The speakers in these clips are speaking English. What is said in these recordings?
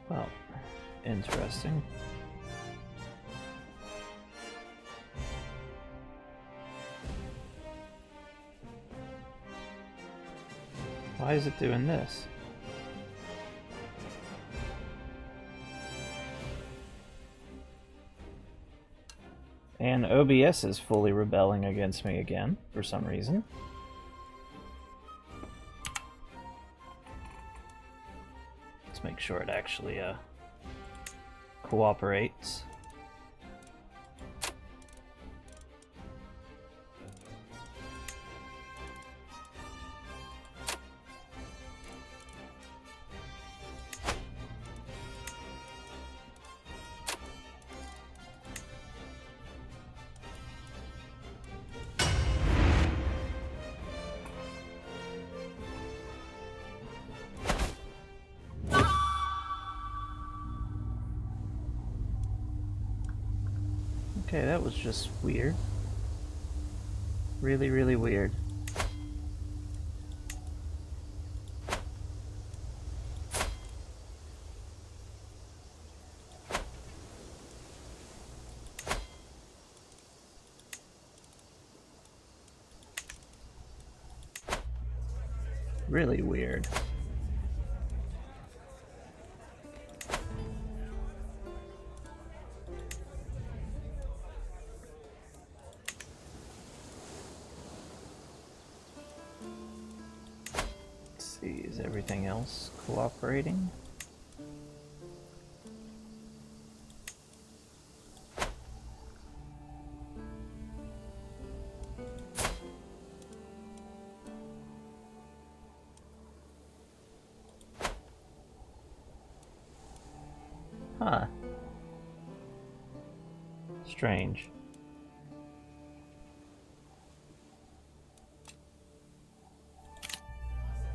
Well, interesting. Why is it doing this? And OBS is fully rebelling against me again, for some reason. Let's make sure it actually cooperates. Okay, that was just weird. Really, really weird. Really weird. Is everything else cooperating? Huh. Strange.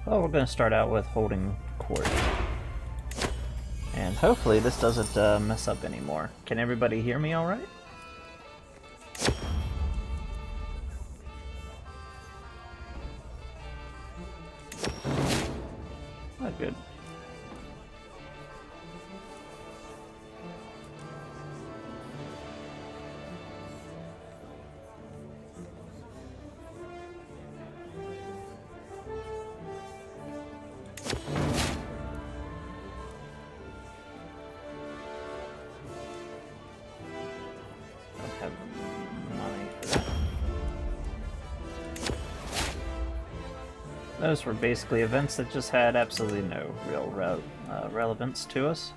Well, we're going to start out with holding court. And hopefully this doesn't mess up anymore. Can everybody hear me alright? Oh, good. Those were basically events that just had absolutely no real relevance to us.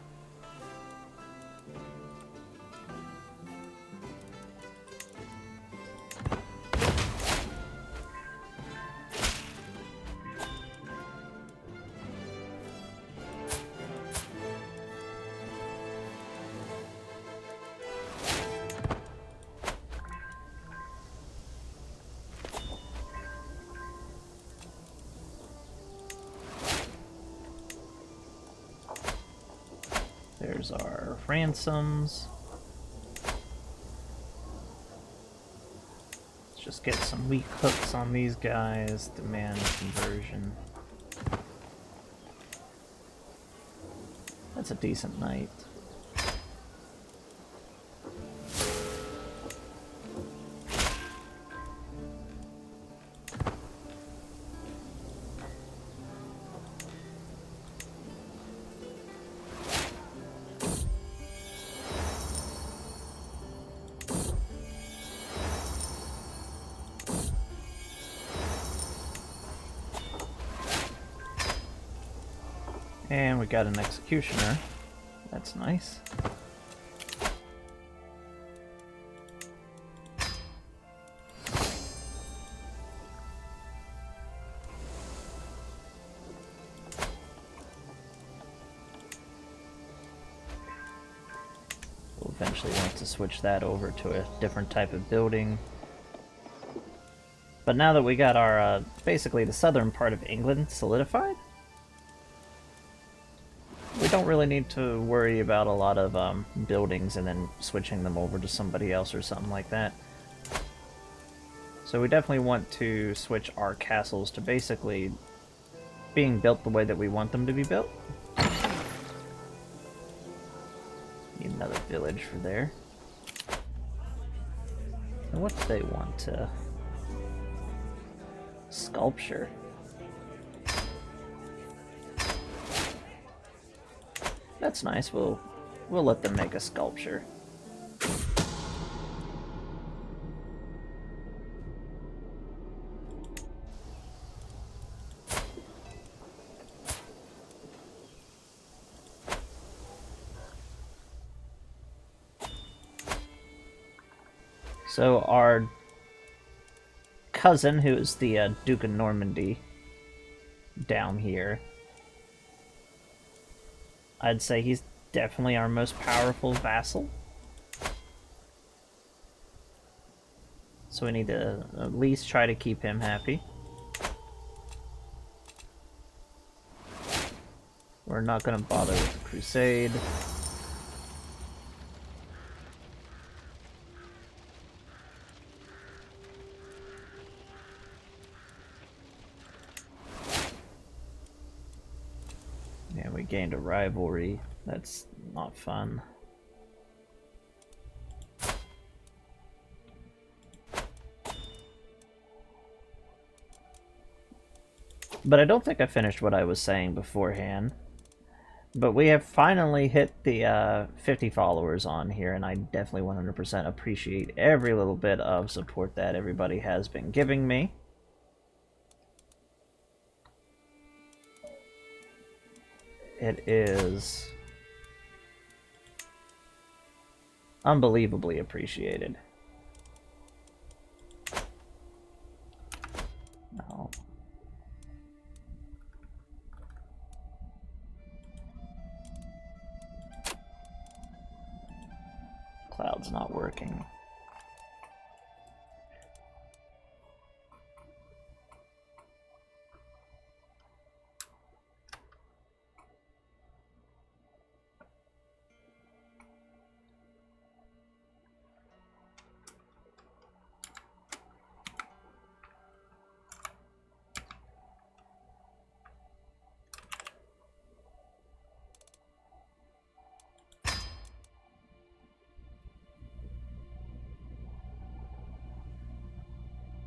There's our ransoms. Let's just get some weak hooks on these guys. Demand conversion. That's a decent night. And we got an executioner. That's nice. We'll eventually want to switch that over to a different type of building. But now that we got our, basically the southern part of England solidified, we don't really need to worry about a lot of buildings and then switching them over to somebody else or something like that. So we definitely want to switch our castles to basically being built the way that we want them to be built. Another village for there. And what do they want to... Sculpture. That's nice. We'll let them make a sculpture. So our cousin, who is the Duke of Normandy, down here, I'd say he's definitely our most powerful vassal. So we need to at least try to keep him happy. We're not going to bother with the crusade. Yeah, we gained a rivalry. That's not fun. But I don't think I finished what I was saying beforehand. But we have finally hit the 50 followers on here, and I definitely 100% appreciate every little bit of support that everybody has been giving me. It is unbelievably appreciated. No. Cloud's not working.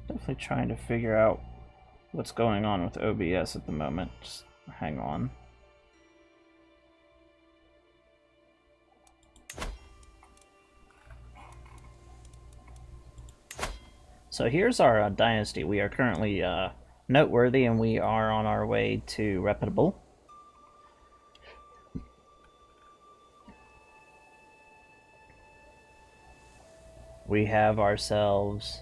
Definitely trying to figure out what's going on with OBS at the moment. Just hang on. So here's our dynasty. We are currently noteworthy, and we are on our way to reputable. We have ourselves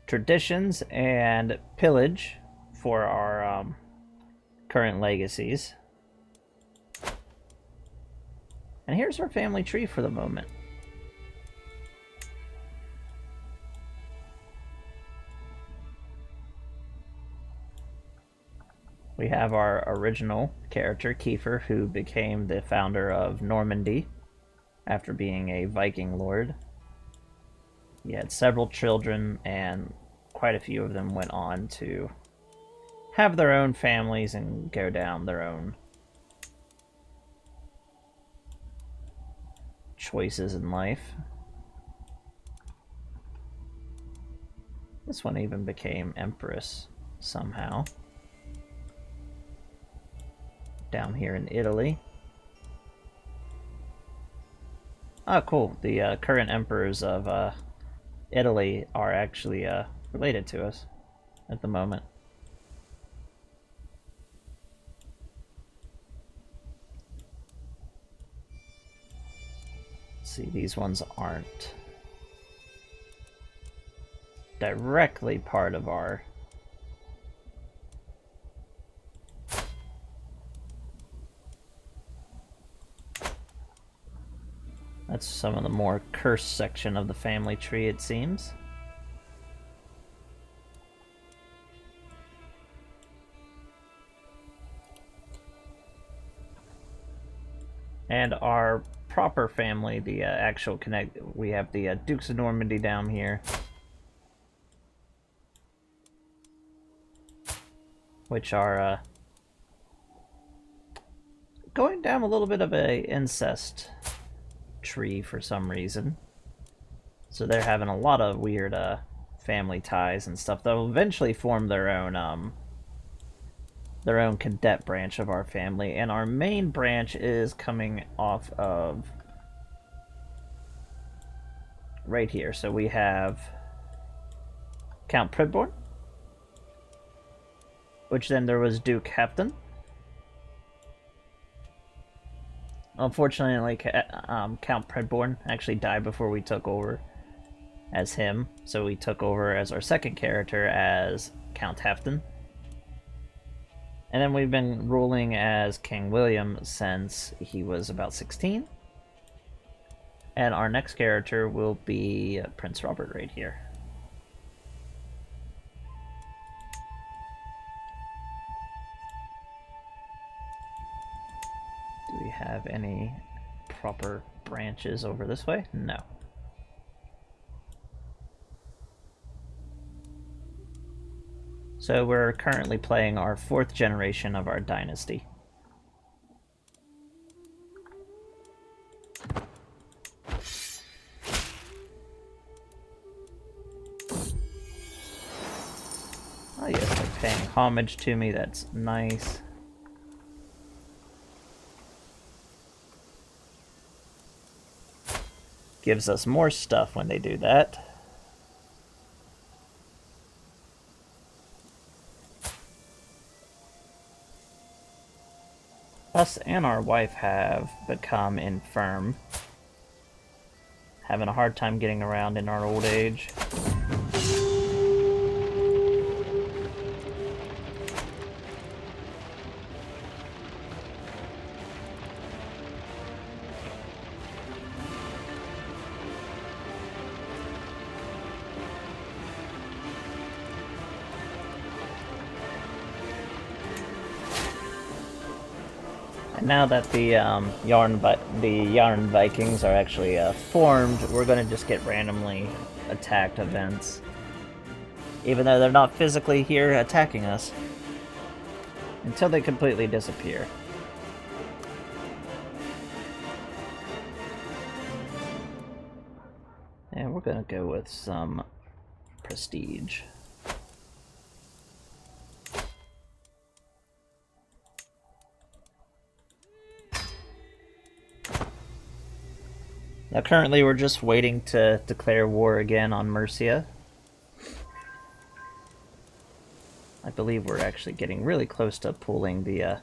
traditions and pillage for our current legacies. And here's our family tree for the moment. We have our original character, Kiefer, who became the founder of Normandy after being a Viking lord. He had several children, and quite a few of them went on to have their own families and go down their own choices in life. This one even became empress somehow. Down here in Italy. Oh, cool. The current emperors of Italy are actually related to us at the moment. Let's see, these ones aren't directly part of our... That's some of the more cursed section of the family tree, it seems. And our proper family, the actual connect, we have the Dukes of Normandy down here, which are going down a little bit of a incest tree for some reason. So they're having a lot of weird family ties and stuff. They'll eventually form their own cadet branch of our family, and our main branch is coming off of right here. So we have Count Pridborn, which then there was Duke Hefton. Unfortunately, Count Pridborn actually died before we took over as him, so we took over as our second character as Count Hefton. And then we've been ruling as King William since he was about 16. And our next character will be Prince Robert right here. Do we have any proper branches over this way? No. So we're currently playing our 4th generation of our dynasty. Oh yes, they're paying homage to me, that's nice. Gives us more stuff when they do that. Us and our wife have become infirm, having a hard time getting around in our old age. Now that the Yarn Vikings are actually formed, we're going to just get randomly attacked events. Even though they're not physically here attacking us. Until they completely disappear. And we're going to go with some prestige. Now currently we're just waiting to declare war again on Mercia. I believe we're actually getting really close to pulling the yeah,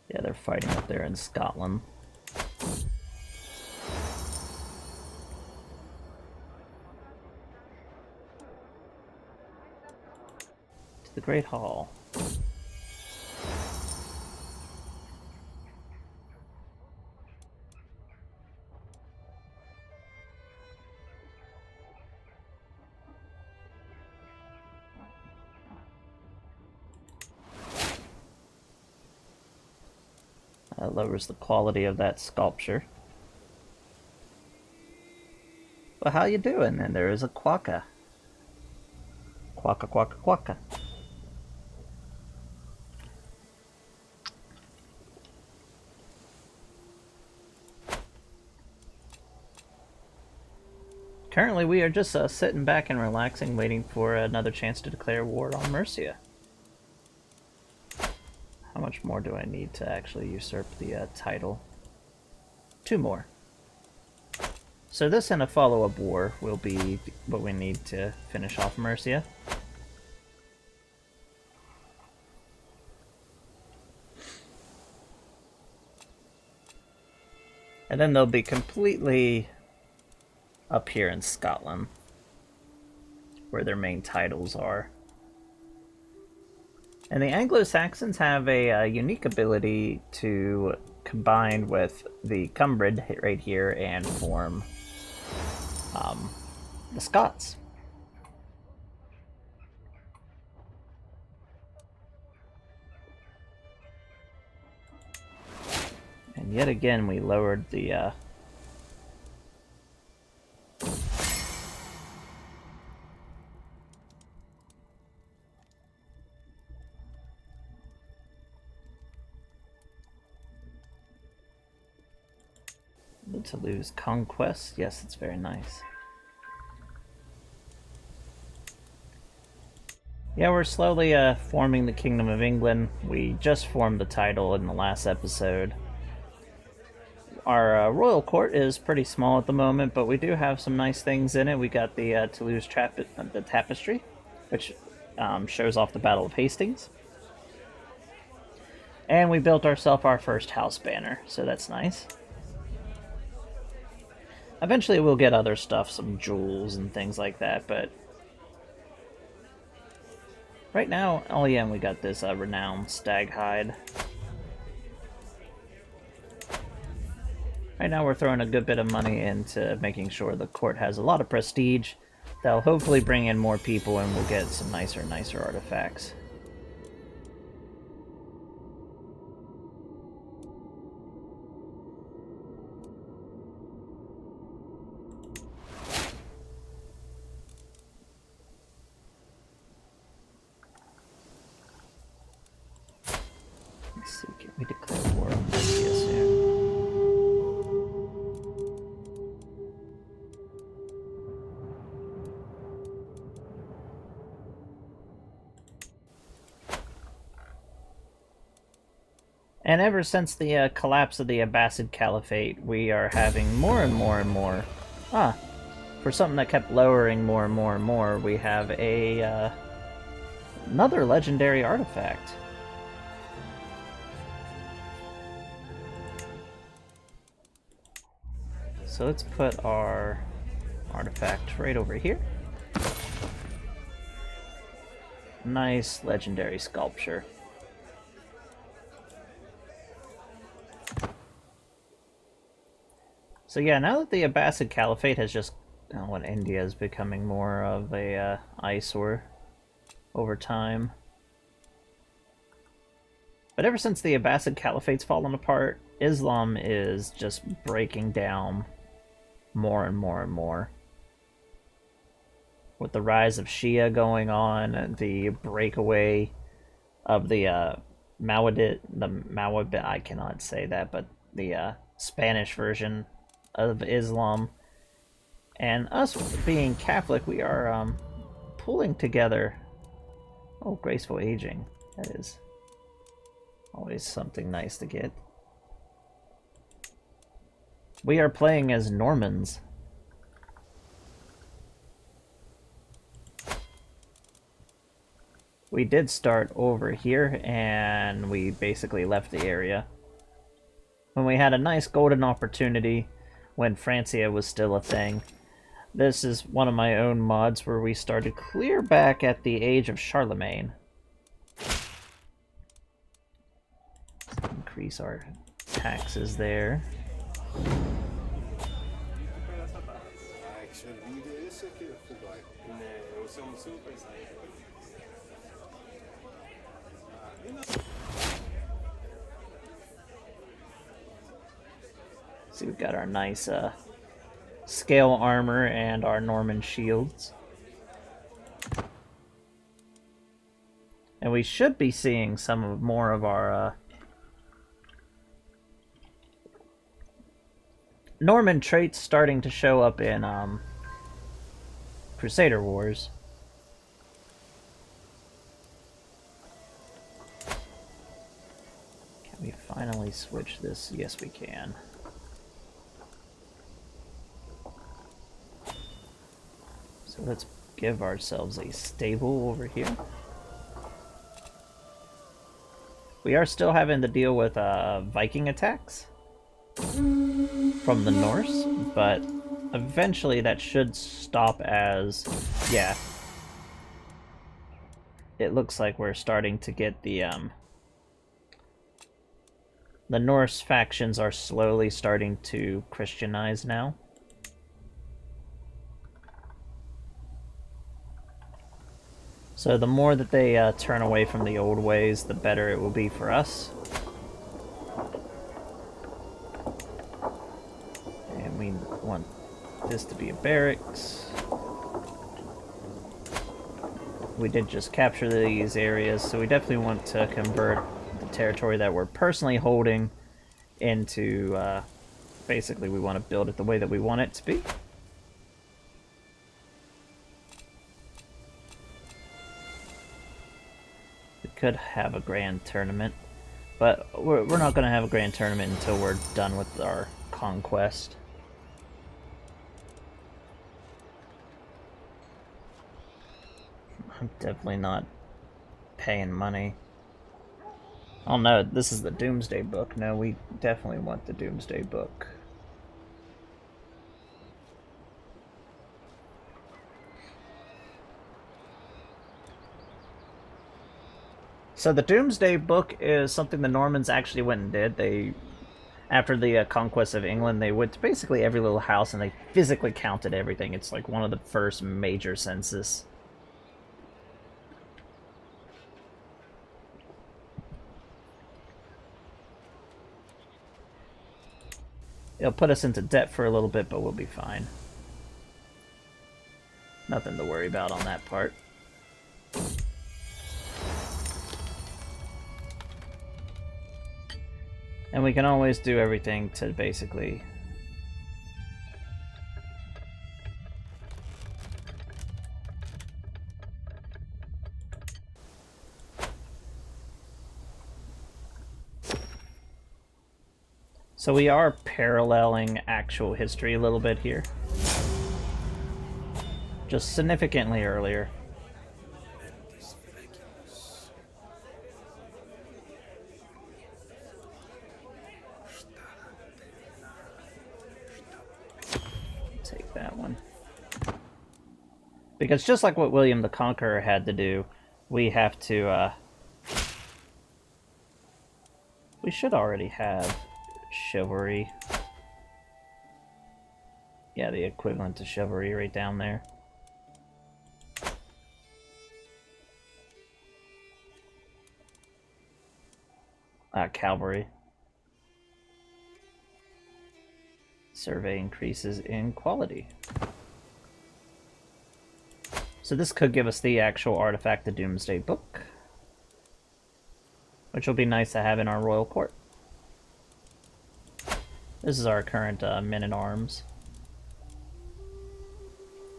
they're fighting up there in Scotland. To the Great Hall. Lowers the quality of that sculpture. Well, how you doing? And there is a quokka. Quokka, quokka, quokka. Currently, we are just sitting back and relaxing, waiting for another chance to declare war on Mercia. How much more do I need to actually usurp the title? 2 more. So this and a follow-up war will be what we need to finish off Mercia. And then they'll be completely up here in Scotland, where their main titles are. And the Anglo-Saxons have a unique ability to combine with the Cumbrid right here and form the Scots. And yet again, we lowered the The Toulouse Conquest. Yes, it's very nice. Yeah, we're slowly forming the Kingdom of England. We just formed the title in the last episode. Our royal court is pretty small at the moment, but we do have some nice things in it. We got the Toulouse the Tapestry, which shows off the Battle of Hastings. And we built ourselves our first house banner, so that's nice. Eventually we'll get other stuff, some jewels and things like that, but right now, oh yeah, and we got this renowned stag hide. Right now we're throwing a good bit of money into making sure the court has a lot of prestige. That'll hopefully bring in more people and we'll get some nicer artifacts. Let's see, can we declare war on India soon? And ever since the collapse of the Abbasid Caliphate, we are having more and more. For something that kept lowering more and more, we have a another legendary artifact. So let's put our artifact right over here. Nice legendary sculpture. So yeah, now that the Abbasid Caliphate has just, India is becoming more of a eyesore over time. But ever since the Abbasid Caliphate's fallen apart, Islam is just breaking down more and more. With the rise of Shia going on, the breakaway of the Mawabit, I cannot say that, but the Spanish version of Islam, and us being Catholic, we are pulling together. Oh, graceful aging. That is always something nice to get. We are playing as Normans. We did start over here, and we basically left the area when we had a nice golden opportunity when Francia was still a thing. This is one of my own mods where we started clear back at the age of Charlemagne. Let's increase our taxes there. See, we've got our nice scale armor and our Norman shields. And we should be seeing more of our Norman traits starting to show up in Crusader Wars. Can we finally switch this? Yes, we can. So let's give ourselves a stable over here. We are still having to deal with Viking attacks from the Norse, but eventually that should stop as, yeah. It looks like we're starting to get the Norse factions are slowly starting to Christianize now. So the more that they turn away from the old ways, the better it will be for us. And we want this to be a barracks. We did just capture these areas, so we definitely want to convert the territory that we're personally holding into basically we want to build it the way that we want it to be. We could have a grand tournament, but we're not going to have a grand tournament until we're done with our conquest. I'm definitely not paying money. Oh no, this is the Doomsday Book. No, we definitely want the Doomsday Book. So the Doomsday Book is something the Normans actually went and did. They, after the conquest of England, they went to basically every little house and they physically counted everything. It's like one of the first major census. It'll put us into debt for a little bit, but we'll be fine. Nothing to worry about on that part. And we can always do everything to basically... So we are paralleling actual history a little bit here. Just significantly earlier. Take that one. Because just like what William the Conqueror had to do, we have to, we should already have chivalry. Yeah, the equivalent to chivalry right down there. Cavalry. Survey increases in quality. So this could give us the actual artifact, the Doomsday Book, which will be nice to have in our royal court. This is our current men-at-arms.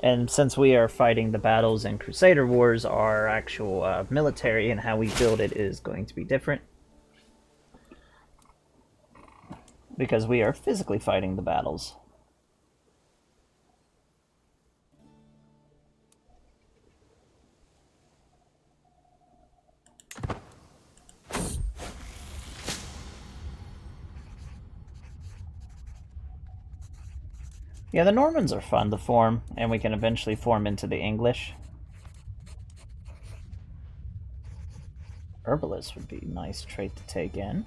And since we are fighting the battles in Crusader Wars, our actual military and how we build it is going to be different. Because we are physically fighting the battles. Yeah, the Normans are fun to form, and we can eventually form into the English. Herbalist would be a nice trait to take in.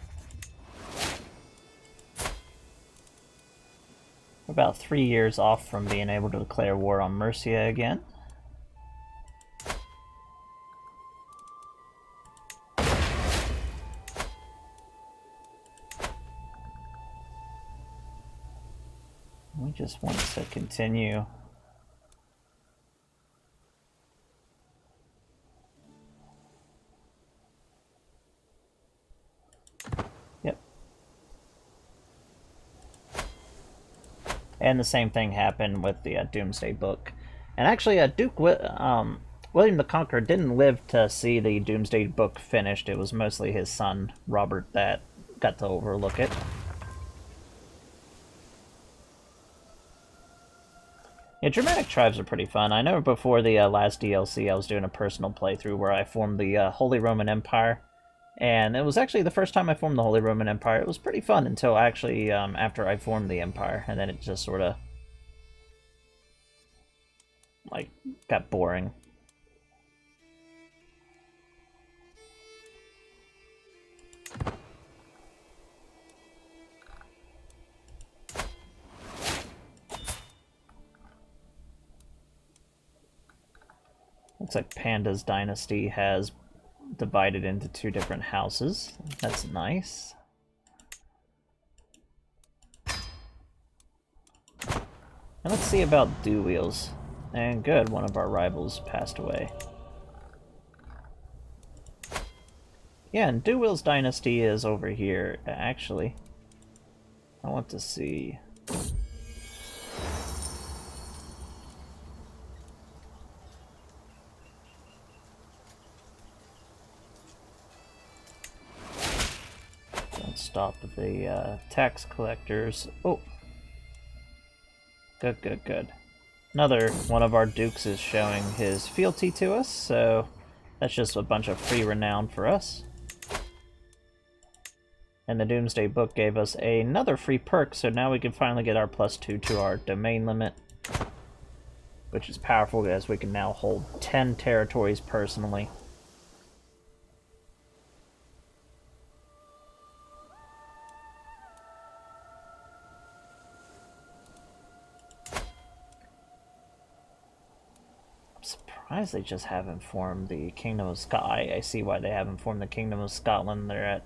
We're about 3 years off from being able to declare war on Mercia again. We just want to continue. Yep. And the same thing happened with the Doomsday Book. And actually, William the Conqueror didn't live to see the Doomsday Book finished. It was mostly his son, Robert, that got to overlook it. Yeah, Germanic tribes are pretty fun. I know before the last DLC I was doing a personal playthrough where I formed the Holy Roman Empire. And it was actually the first time I formed the Holy Roman Empire. It was pretty fun until actually after I formed the Empire. And then it just sort of, like, got boring. Looks like Panda's dynasty has divided into 2 different houses. That's nice. And let's see about Dew Wheels. And good, one of our rivals passed away. Yeah, and Dew Wheels dynasty is over here, actually. I want to see... Don't stop the tax collectors. Oh! Good, good, good. Another one of our dukes is showing his fealty to us, so that's just a bunch of free renown for us. And the Doomsday Book gave us another free perk, so now we can finally get our +2 to our domain limit, which is powerful as we can now hold 10 territories personally. They just haven't formed the Kingdom of Scotland. I see why they haven't formed the Kingdom of Scotland. They're at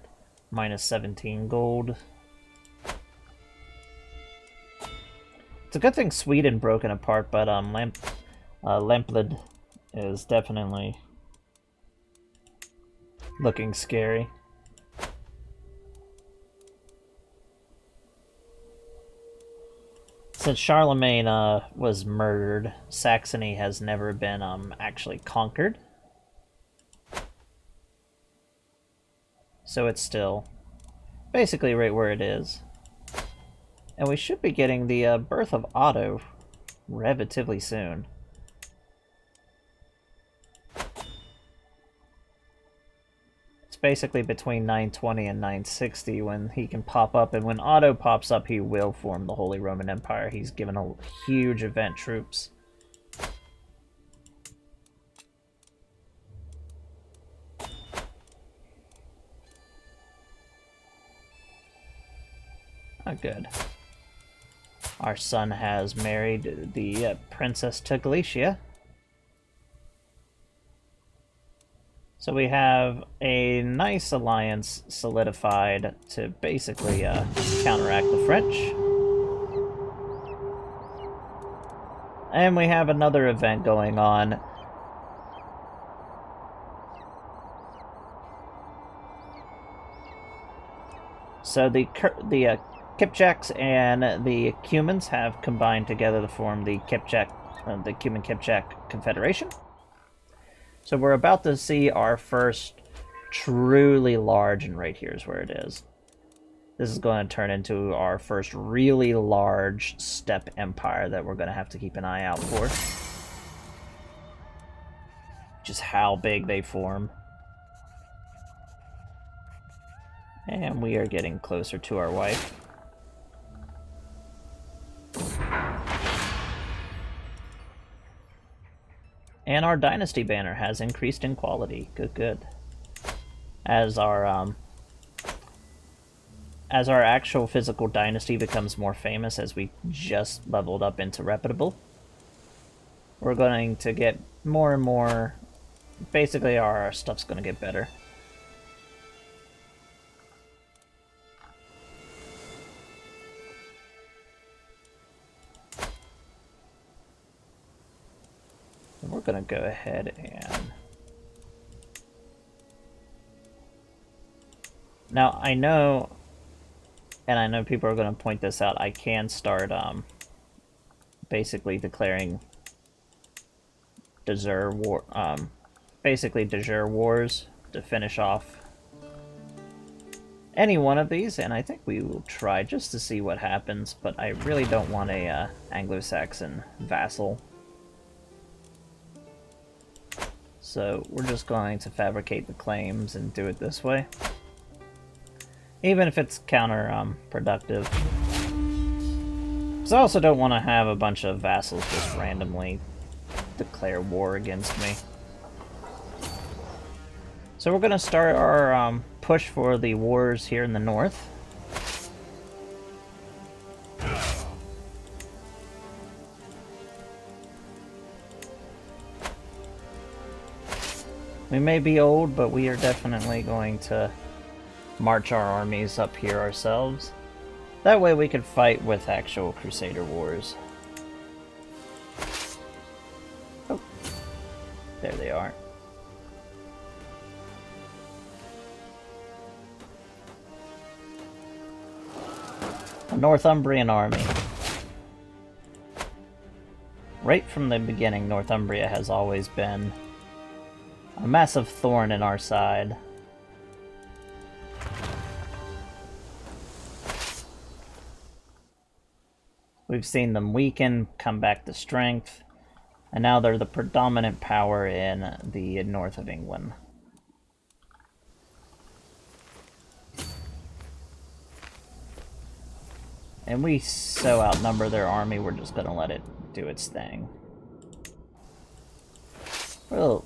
-17 gold. It's a good thing Sweden broken apart, but Lemplid is definitely looking scary. Since Charlemagne was murdered, Saxony has never been actually conquered. So it's still basically right where it is. And we should be getting the birth of Otto relatively soon. Basically between 920 and 960 when he can pop up, and when Otto pops up he will form the Holy Roman Empire. He's given a huge event troops. Oh, good. Our son has married the Princess to Galicia. So we have a nice alliance solidified to basically counteract the French. And we have another event going on. So the Kipchaks and the Cumans have combined together to form the Cuman-Kipchak Confederation. So we're about to see our first truly large, and right here is where it is. This is going to turn into our first really large steppe empire that we're going to have to keep an eye out for. Just how big they form. And we are getting closer to our wife. And our Dynasty banner has increased in quality. Good, good. As our actual physical dynasty becomes more famous, as we just leveled up into reputable, we're going to get more and more. Basically, our stuff's going to get better. We're going to go ahead and... Now, I know, and I know people are going to point this out, I can start basically declaring de jure war, basically de jure wars to finish off any one of these, and I think we will try just to see what happens, but I really don't want a Anglo-Saxon vassal. So we're just going to fabricate the claims and do it this way. Even if it's counterproductive. Because I also don't want to have a bunch of vassals just randomly declare war against me. So we're going to start our push for the wars here in the north. We may be old, but we are definitely going to march our armies up here ourselves. That way we can fight with actual Crusader wars. Oh, there they are. A Northumbrian army. Right from the beginning, Northumbria has always been a massive thorn in our side. We've seen them weaken, come back to strength, and now they're the predominant power in the north of England. And we so outnumber their army, we're just gonna let it do its thing. Well,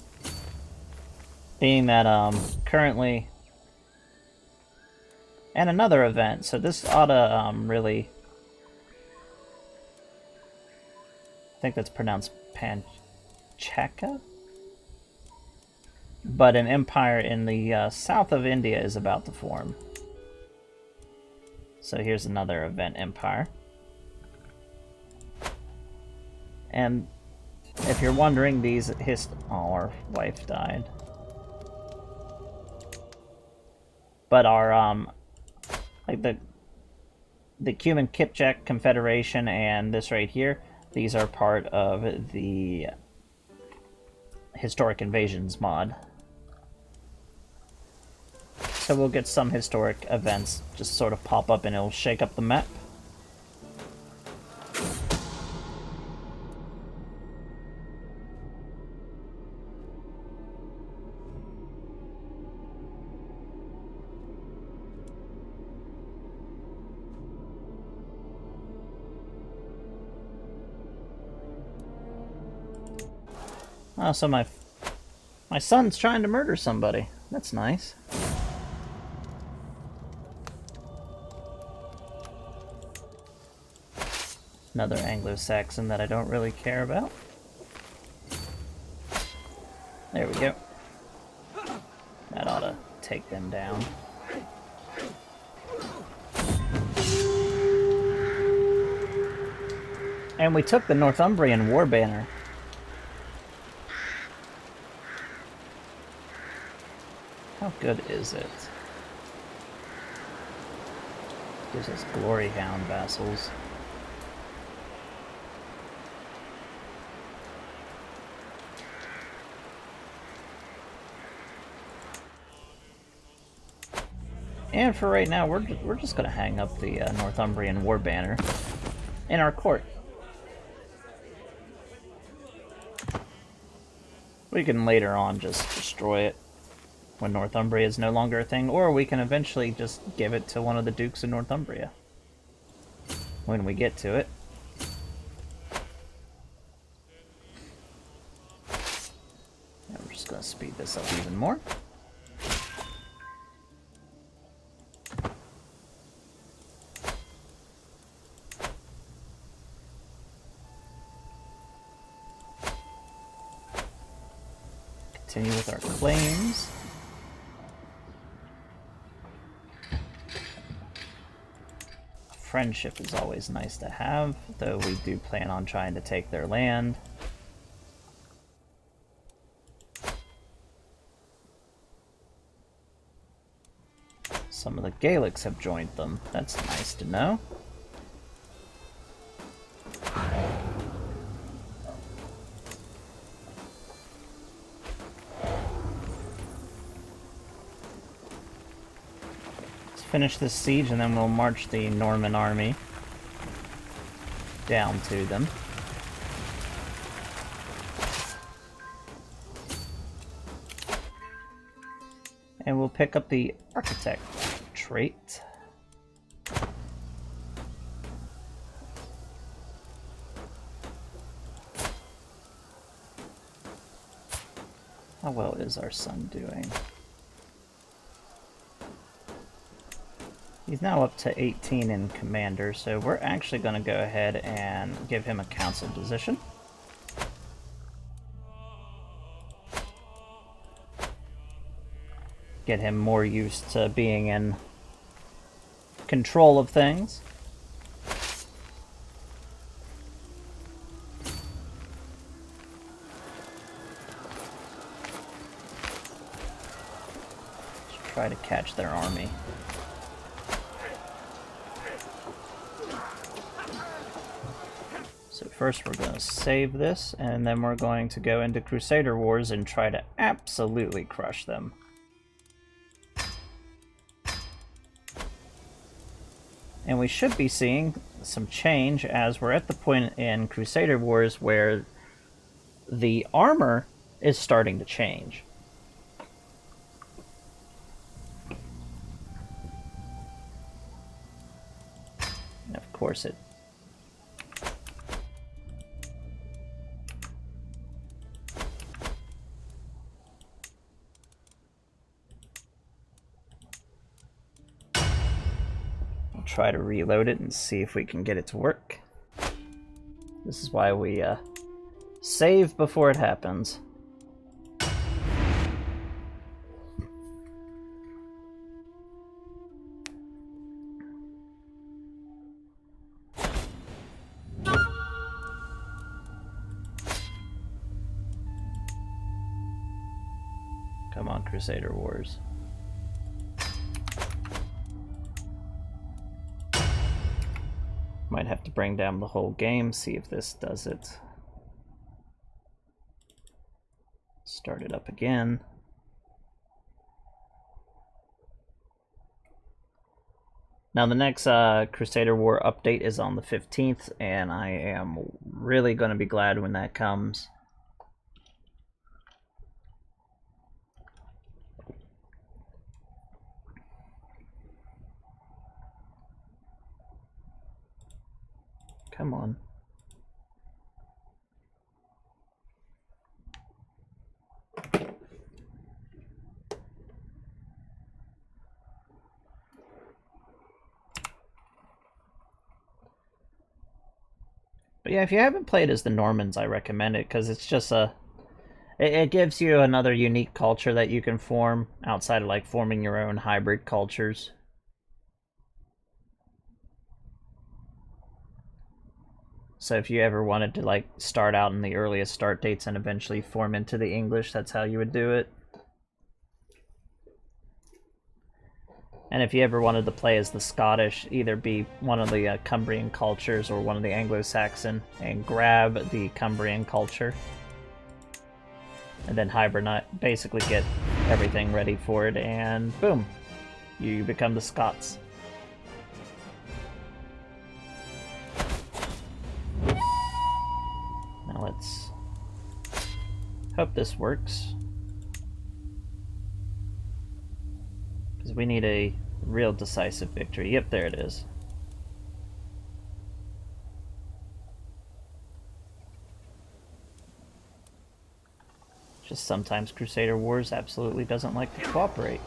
being that currently... And another event, so this ought to really... I think that's pronounced Panchaka? But an empire in the south of India is about to form. So here's another event empire. And if you're wondering, these oh, our wife died. But our like the Cuman Kipchak Confederation and this right here, these are part of the Historic Invasions mod. So we'll get some historic events just sort of pop up and it'll shake up the map. Oh, so my son's trying to murder somebody. That's nice. Another Anglo-Saxon that I don't really care about. There we go. That ought to take them down. And we took the Northumbrian war banner. How good is it? Gives us glory hound vassals. And for right now, we're just gonna hang up the Northumbrian war banner in our court. We can later on just destroy it when Northumbria is no longer a thing, or we can eventually just give it to one of the Dukes of Northumbria when we get to it. And we're just gonna speed this up even more. Continue with our claims. Friendship is always nice to have, though we do plan on trying to take their land. Some of the Gaelics have joined them. That's nice to know. Finish this siege and then we'll march the Norman army down to them. And we'll pick up the architect trait. How well is our son doing? He's now up to 18 in commander, so we're actually going to go ahead and give him a council position. Get him more used to being in control of things. Let's try to catch their army. first we're going to save this, and then we're going to go into Crusader Wars and try to absolutely crush them. And we should be seeing some change as we're at the point in Crusader Wars where the armor is starting to change. And of course it... I'll try to reload it and see if we can get it to work. This is why we save before it happens. Come on, Crusader Wars. Might have to bring down the whole game, see if this does it. Start it up again. Now the next Crusader War update is on the 15th, and I am really going to be glad when that comes. Come on. But yeah, if you haven't played as the Normans, I recommend it, because it's just it gives you another unique culture that you can form outside of like forming your own hybrid cultures. So if you ever wanted to like start out in the earliest start dates and eventually form into the English, that's how you would do it. And if you ever wanted to play as the Scottish, either be one of the Cumbrian cultures or one of the Anglo-Saxon, and grab the Cumbrian culture. And then hibernate, basically get everything ready for it, and boom, you become the Scots. Now let's hope this works, because we need a real decisive victory. Yep, there it is. Just sometimes Crusader Wars absolutely doesn't like to cooperate.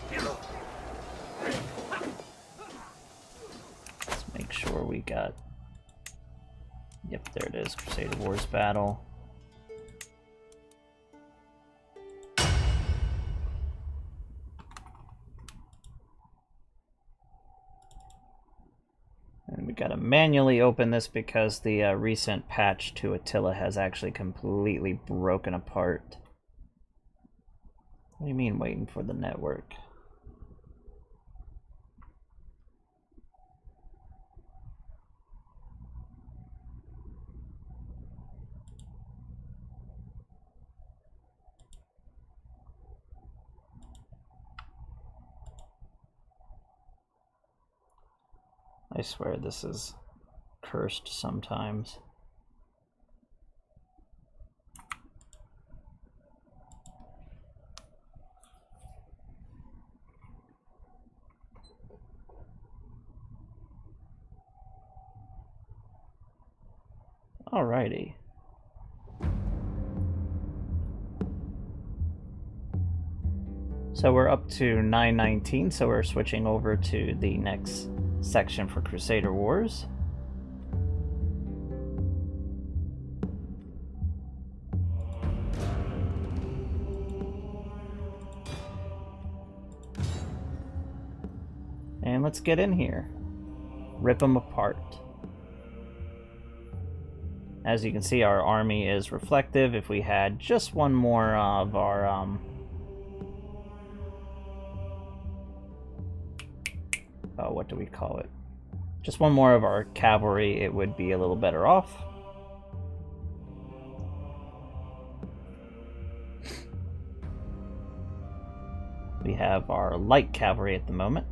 Let's make sure we got... Yep, there it is, Crusader Wars battle. And we gotta manually open this because the recent patch to Attila has actually completely broken apart. What do you mean waiting for the network? I swear this is cursed sometimes. Alrighty. So we're up to 919, so we're switching over to the next section for Crusader Wars. And let's get in here. Rip them apart. As you can see, our army is reflective. If we had just one more of our what do we call it? Just one more of our cavalry, it would be a little better off. We have our light cavalry at the moment.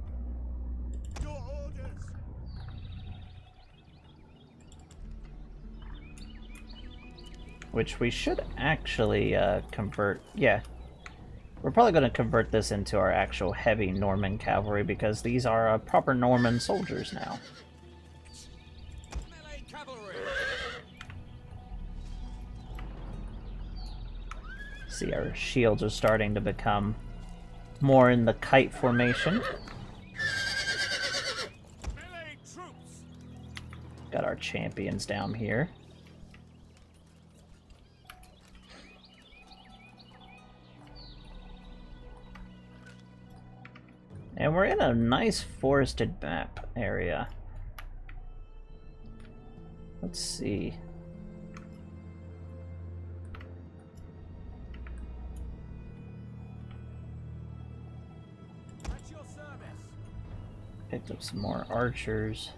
Which we should actually convert. Yeah. We're probably going to convert this into our actual heavy Norman cavalry because these are proper Norman soldiers now. See, our shields are starting to become more in the kite formation. Got our champions down here. And we're in a nice forested map area. Let's see. Picked up some more archers.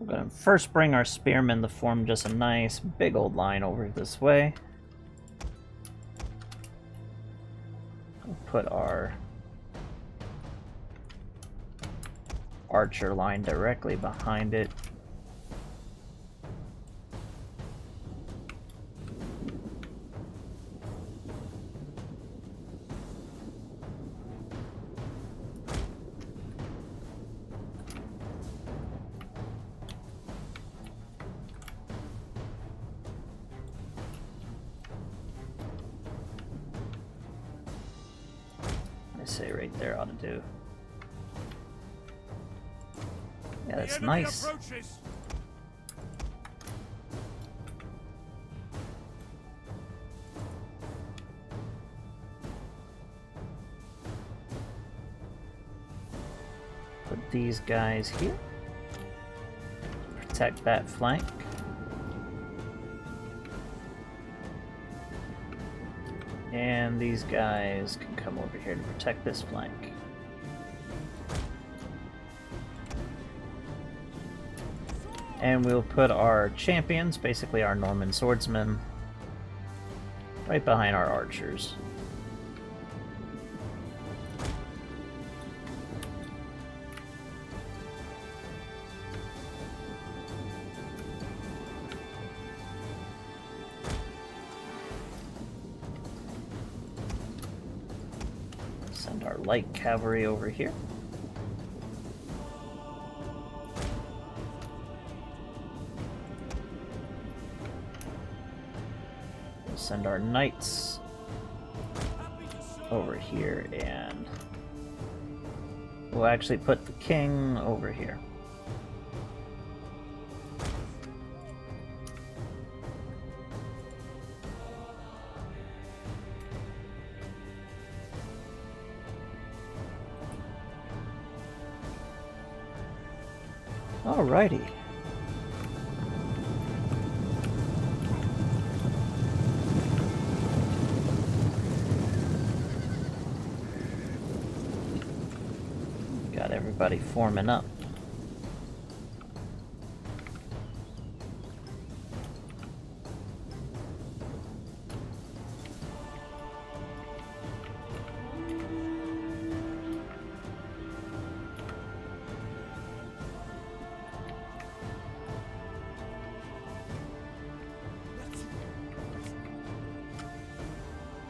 We're going to first bring our spearmen to form just a nice big old line over this way. We'll put our archer line directly behind it. Say right there ought to do. Yeah, that's nice. Put these guys here. Protect that flank. And these guys can come over here to protect this flank. And we'll put our champions, basically our Norman swordsmen, right behind our archers. Send our light cavalry over here. We'll send our knights over here, and we'll actually put the king over here. Alrighty. Got everybody forming up.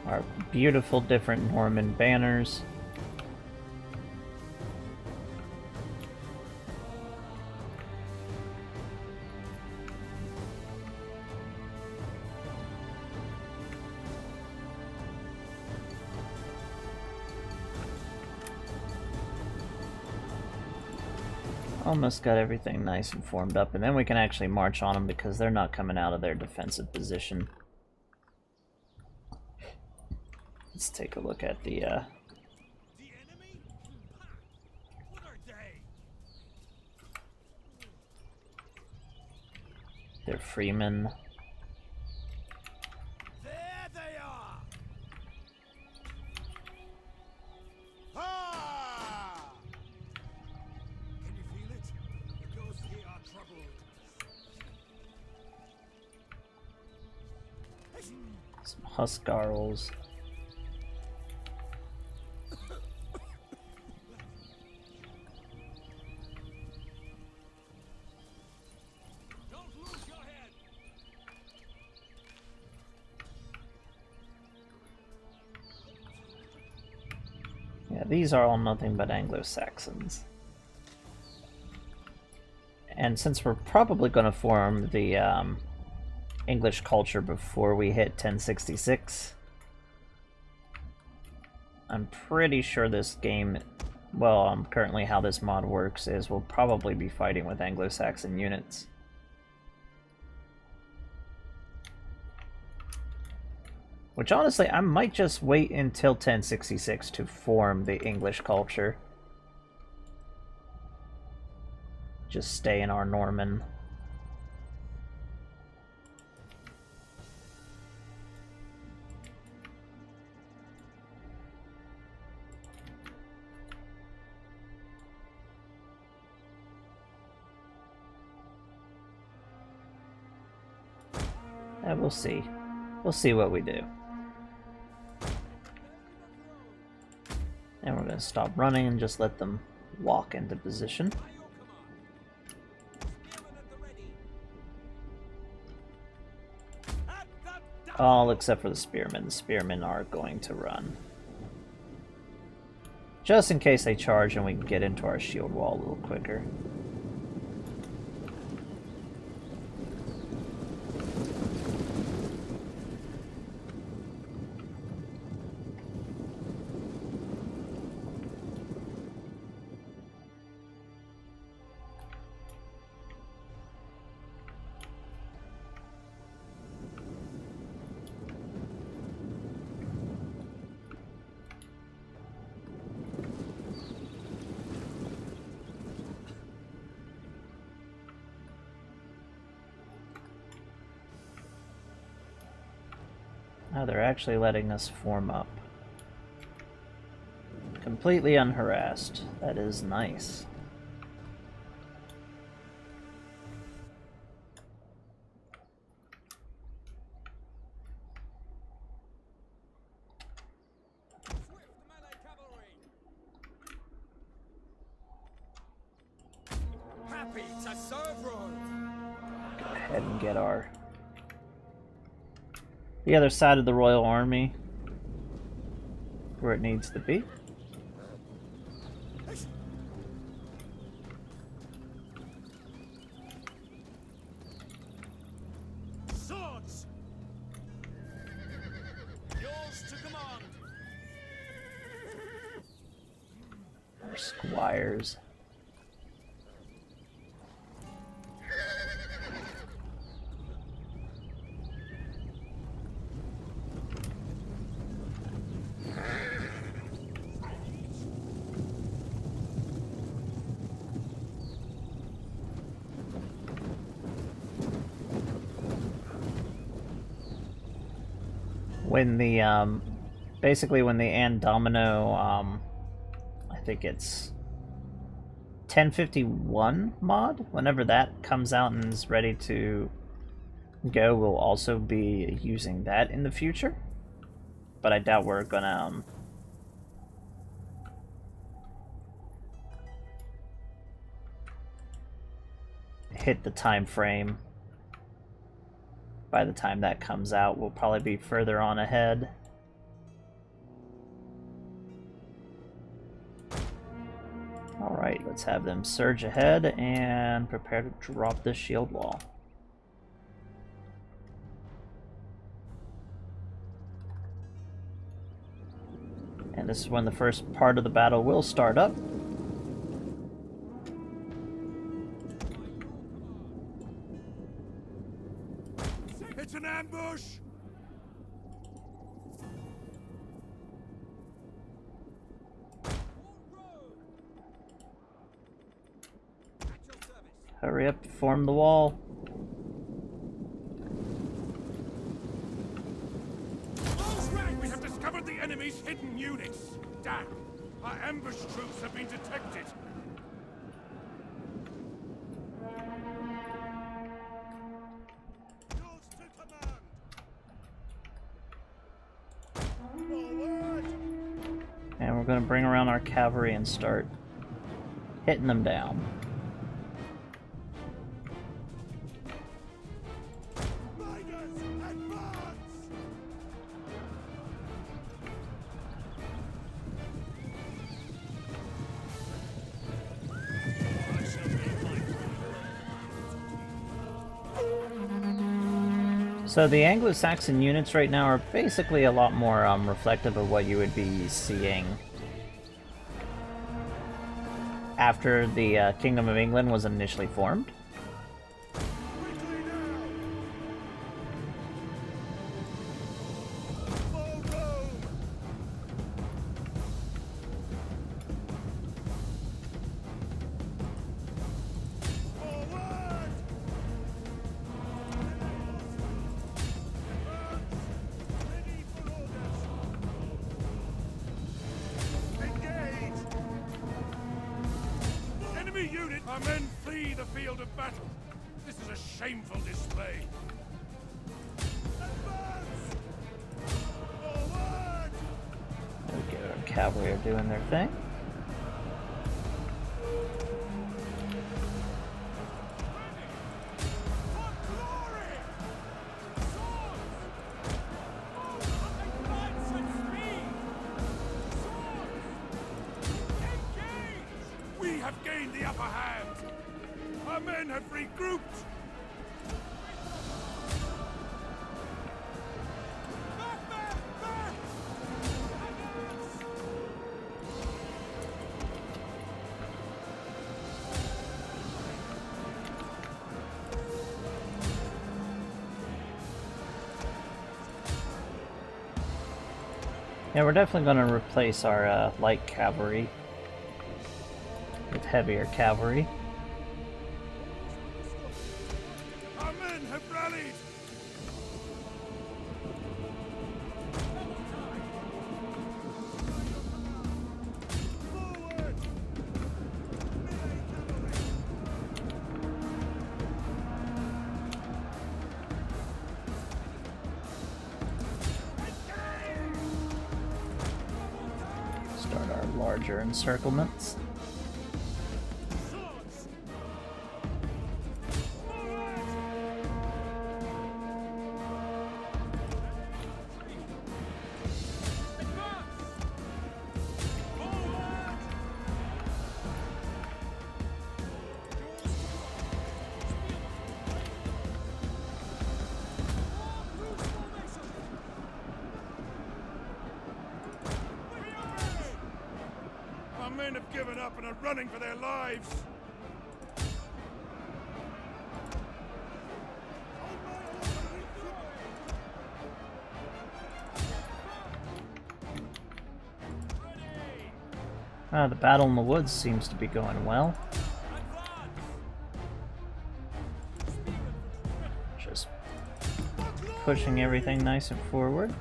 Our beautiful different Norman banners. Almost got everything nice and formed up, and then we can actually march on them because they're not coming out of their defensive position. Let's take a look at the enemy? What are they? their freemen. There they are! Ah! Can you feel it? The ghosts here are troubled. Some Huskarls. Don't lose your head! Yeah, these are all nothing but Anglo-Saxons. And since we're probably going to form the English culture before we hit 1066, I'm pretty sure this game, well, currently how this mod works is we'll probably be fighting with Anglo-Saxon units. Which honestly, I might just wait until 1066 to form the English culture. Just stay in our Norman. And we'll see. We'll see what we do. And we're going to stop running and just let them walk into position. All except for the spearmen. The spearmen are going to run. Just in case they charge and we can get into our shield wall a little quicker. Now they're actually letting us form up. Completely unharassed. That is nice. Happy to serve, Ron. Go ahead and get the other side of the Royal Army where it needs to be. Swords! Yours to command. Our squires. When the basically when the Andomino I think it's 1051 mod, whenever that comes out and is ready to go, we'll also be using that in the future. But I doubt we're gonna hit the time frame. By the time that comes out, we'll probably be further on ahead. Alright, let's have them surge ahead and prepare to drop this shield wall. And this is when the first part of the battle will start up. It's an ambush! Hurry up, form the wall. We have discovered the enemy's hidden units. Damn! Our ambush troops have been detected. Yours to command. Forward! And we're going to bring around our cavalry and start hitting them down. Riders, advance! So the Anglo-Saxon units right now are basically a lot more reflective of what you would be seeing after the Kingdom of England was initially formed. Quickly now! For Rome! Forward! Advance! Ready for orders! Engage! Enemy unit! Our men flee the field of battle. This is a shameful display. Advance! Forward! Okay, our cavalry are doing their thing. For glory! Swords! Advance and speed! Swords! Engage! We have gained the upper hand! Our men have regrouped! Back, back, back! Advance! Yeah, we're definitely going to replace our light cavalry with heavier cavalry. Our men have rallied! Forward! Melee cavalry! Start our larger encirclements. Swords! Forward! Advance! Forward! Our men have given up and are running for their lives. The battle in the woods seems to be going well. Just pushing everything nice and forward.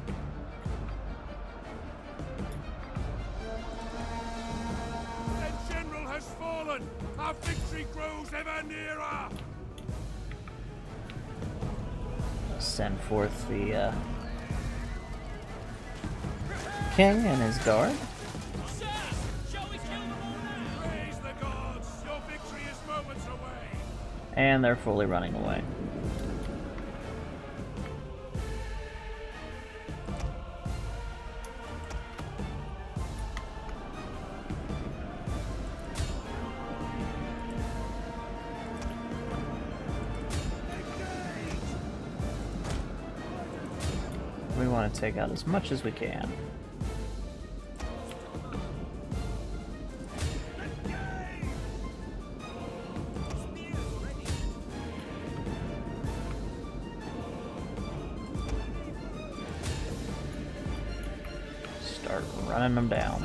The general has fallen. Our victory grows ever nearer. Send forth the king and his guard. Praise the gods. Your victory is moments away. And they're fully running away. We want to take out as much as we can. Start running them down.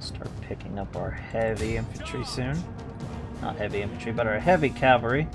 Start picking up our heavy infantry soon. Not heavy infantry, but our heavy cavalry.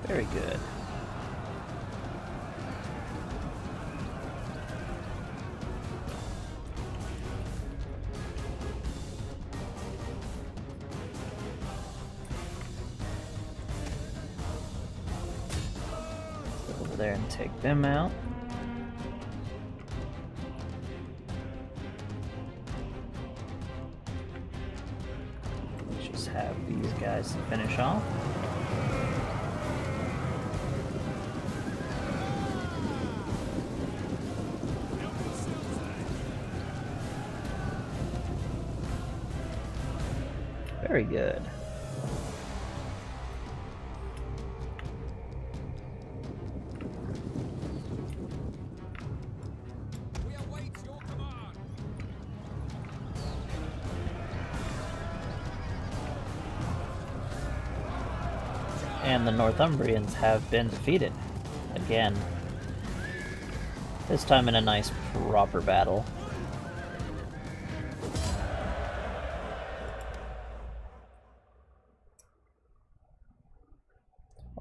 Very good. Go over there and take them out. Just have these guys to finish off. Very good. We await your command. And the Northumbrians have been defeated. Again. This time in a nice proper battle.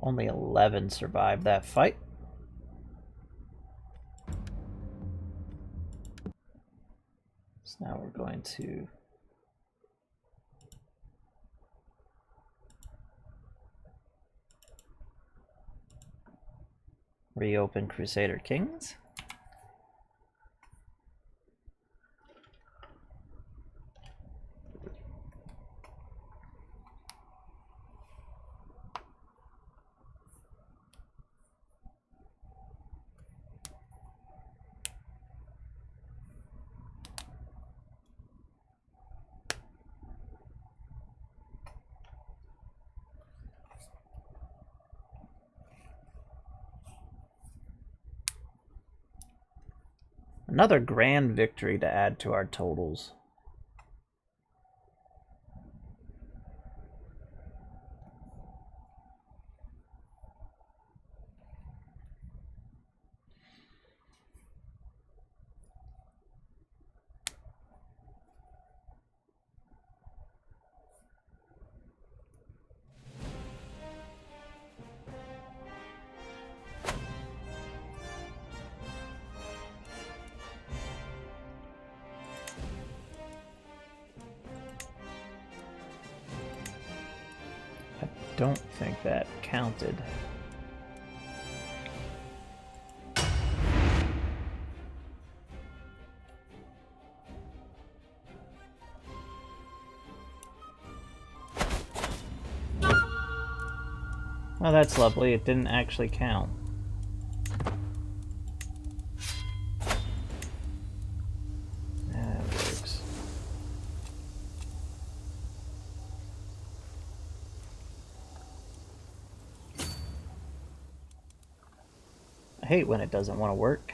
Only 11 survived that fight. So now we're going to reopen Crusader Kings. Another grand victory to add to our totals. Don't think that counted. Oh, that's lovely. It didn't actually count. That works. I hate when it doesn't want to work.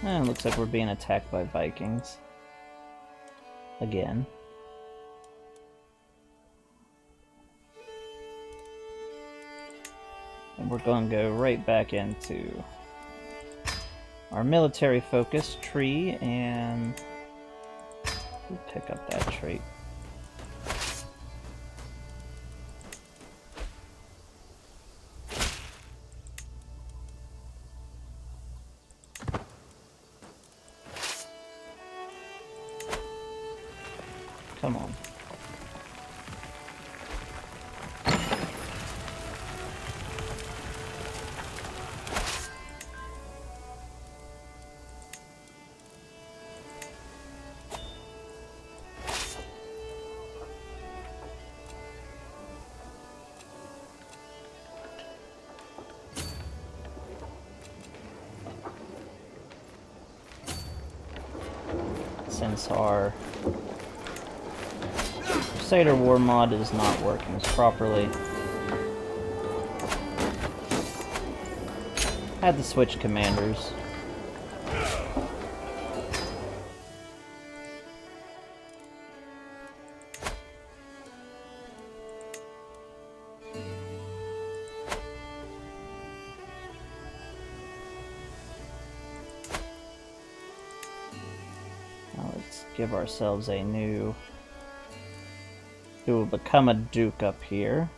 And it looks like we're being attacked by Vikings. Again. And we're going to go right back into our military focus tree and pick up that trait. Come on. Since our Crusader War mod is not working properly, I had to switch commanders. Let's give ourselves a new... who will become a duke up here.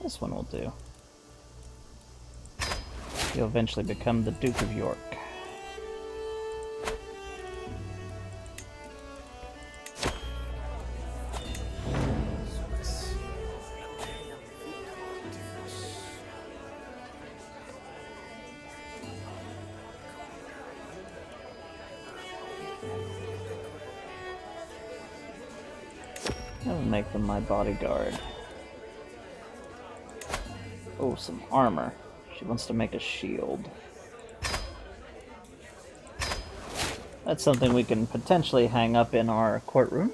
This one will do. He'll eventually become the Duke of York. I'll make them my bodyguard. Oh, some armor. She wants to make a shield. That's something we can potentially hang up in our courtroom.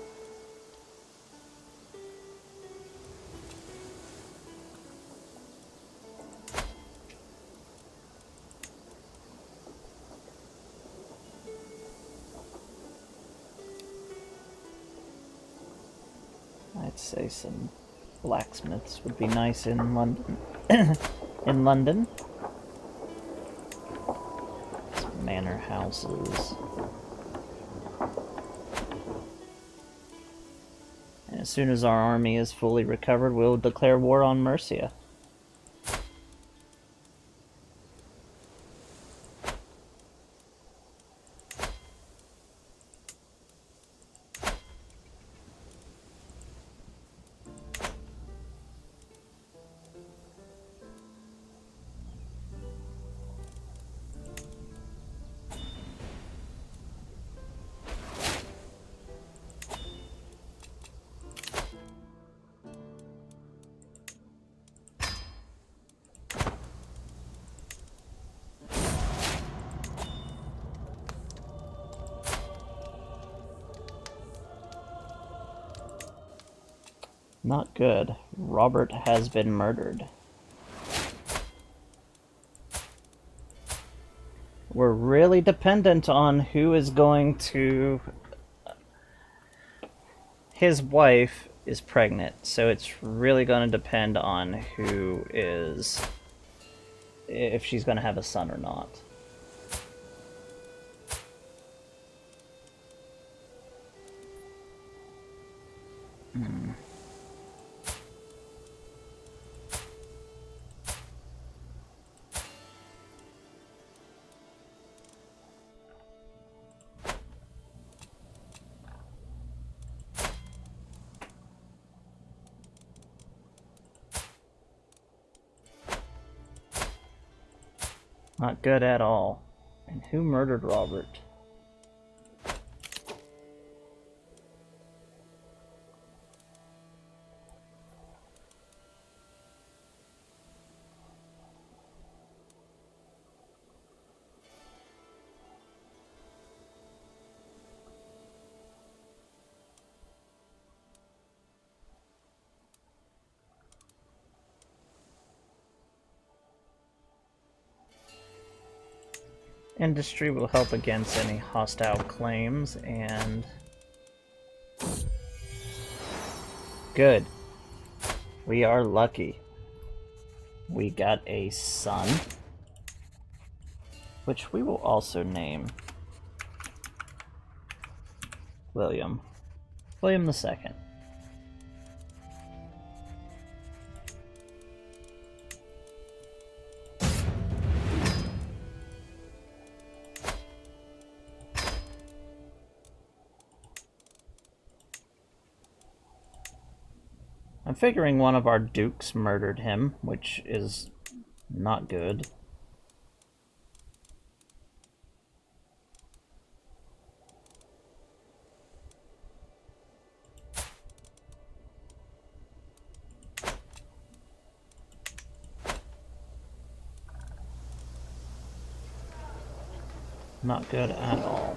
I'd say some blacksmiths would be nice in London. In London. Some manor houses. And as soon as our army is fully recovered, we'll declare war on Mercia. Not good. Robert has been murdered. We're really dependent on who is going to... His wife is pregnant, so it's really going to depend on who is... if she's going to have a son or not. Not good at all. And who murdered Robert? Industry will help against any hostile claims, and... Good. We are lucky. We got a son, which we will also name William. William II. I'm figuring one of our dukes murdered him, which is not good. Not good at all.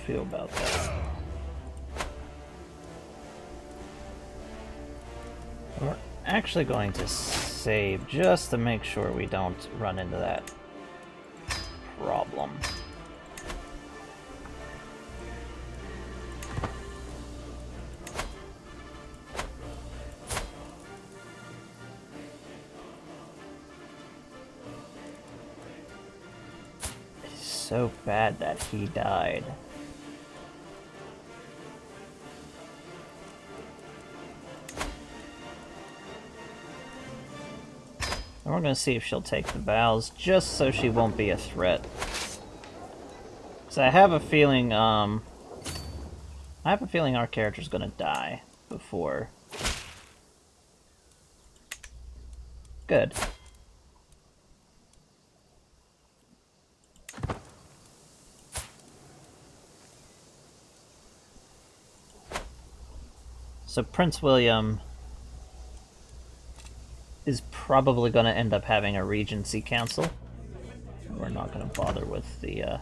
Feel about that. We're actually going to save just to make sure we don't run into that problem. It's so bad that he died. And we're going to see if she'll take the vows, just so she won't be a threat. So I have a feeling, our character's going to die before. Good. So Prince William is probably going to end up having a Regency Council. We're not going to bother with the,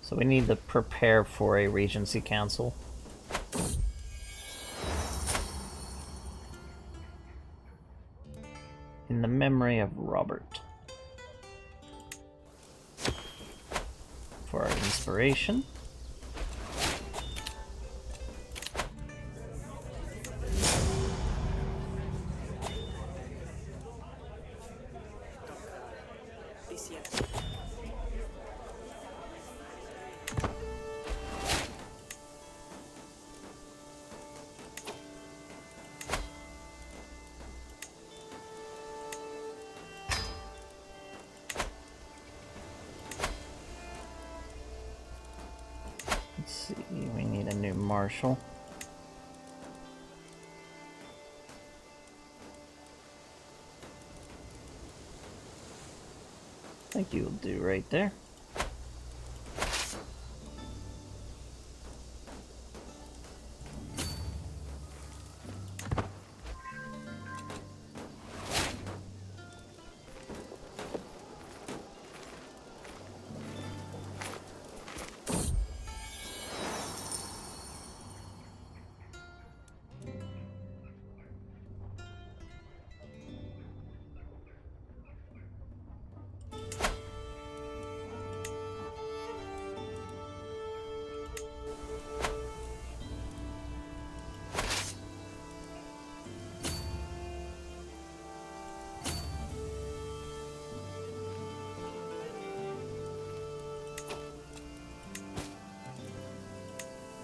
So we need to prepare for a Regency Council. In the memory of Robert. For our inspiration. Let's see, we need a new marshal. I think you'll do right there.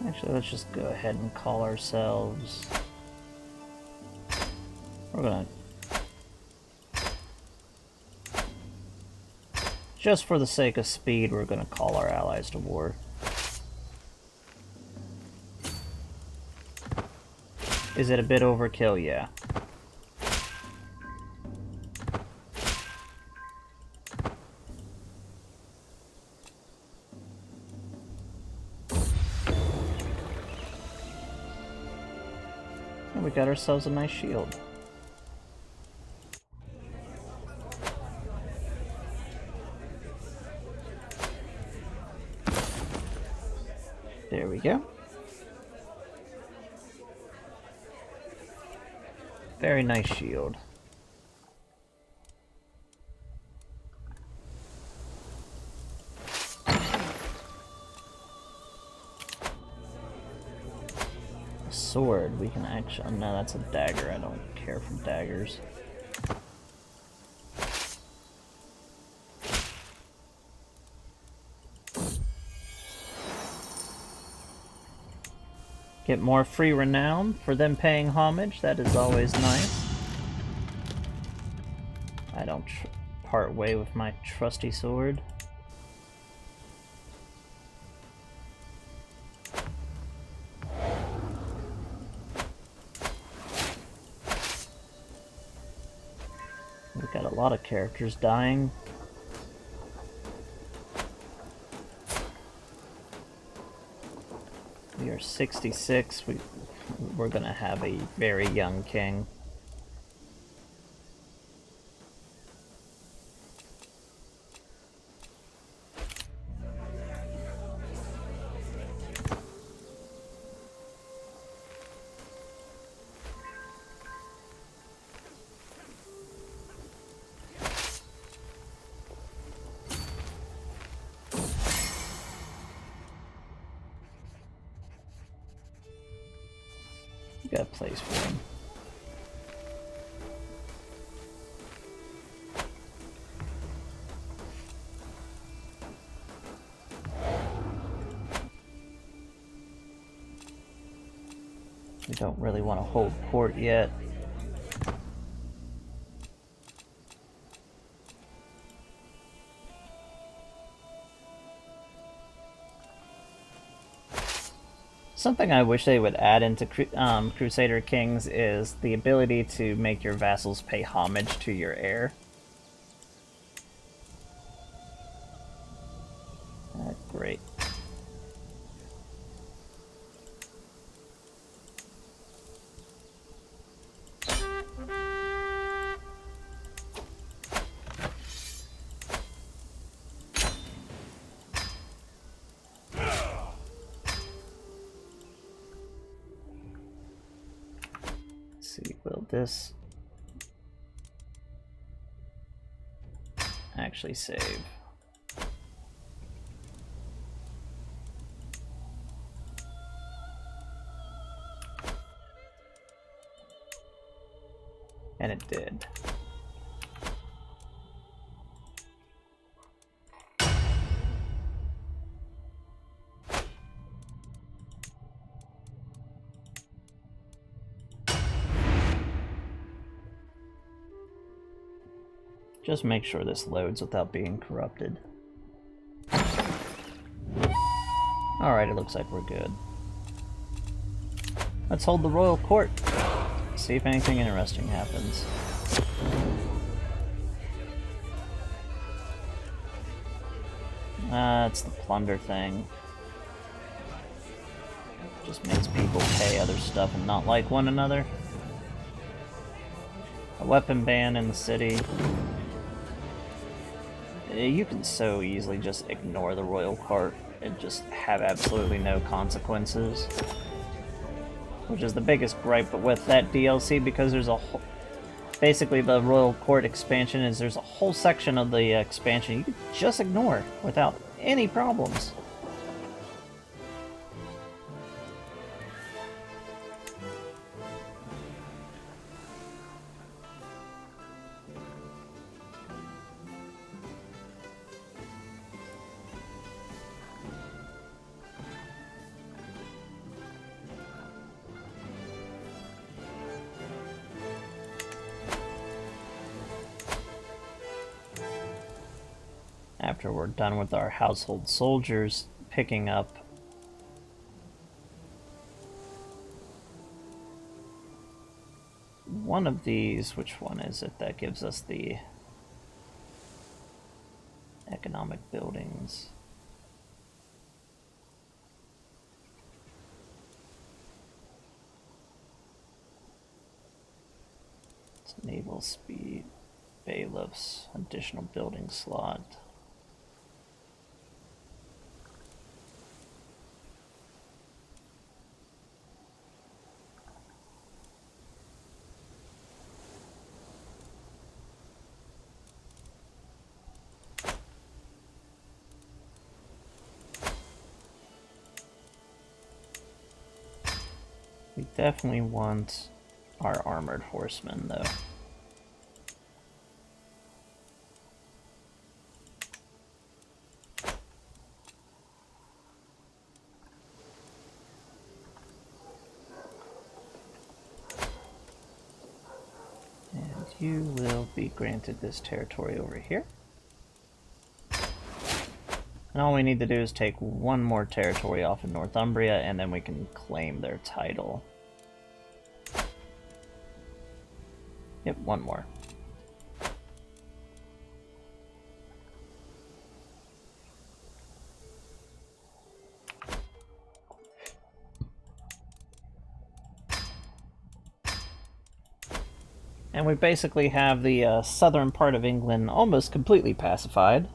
Actually, let's just go ahead and call ourselves... We're gonna... Just for the sake of speed, we're gonna call our allies to war. Is it a bit overkill? Yeah. And we got ourselves a nice shield. There we go. Very nice shield. sword, we can actually... No, that's a dagger. I don't care for daggers. Get more free renown for them paying homage. That is always nice. I don't part way with my trusty sword. We've got a lot of characters dying. We are 66. We're gonna have a very young king. Got a place for him. We don't really want to hold court yet. Something I wish they would add into Crusader Kings is the ability to make your vassals pay homage to your heir. Great. See, will this actually save? And it did. Just make sure this loads without being corrupted. Alright, it looks like we're good. Let's hold the royal court. See if anything interesting happens. It's the plunder thing. Just makes people pay other stuff and not like one another. A weapon ban in the city. You can so easily just ignore the royal court and just have absolutely no consequences. Which is the biggest gripe with that DLC, because there's a whole... Basically, the royal court expansion is there's a whole section of the expansion you can just ignore without any problems. After we're done with our household soldiers, picking up one of these. Which one is it that gives us the economic buildings? It's naval speed, bailiffs, additional building slot. We definitely want our armored horsemen, though. And you will be granted this territory over here. And all we need to do is take one more territory off of Northumbria, and then we can claim their title. Yep, one more. And we basically have the southern part of England almost completely pacified.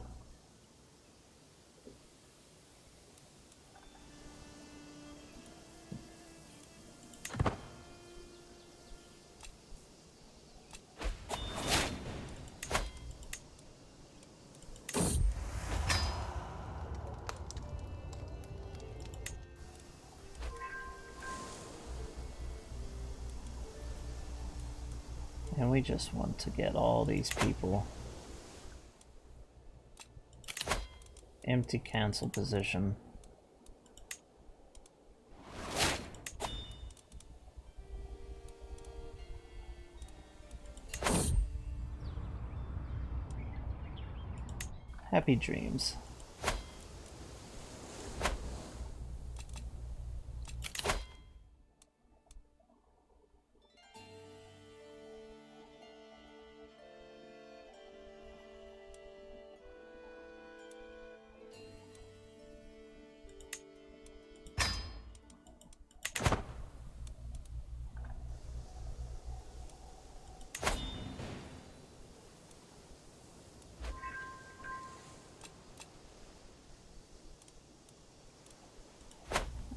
And we just want to get all these people. Empty cancel position. Happy dreams.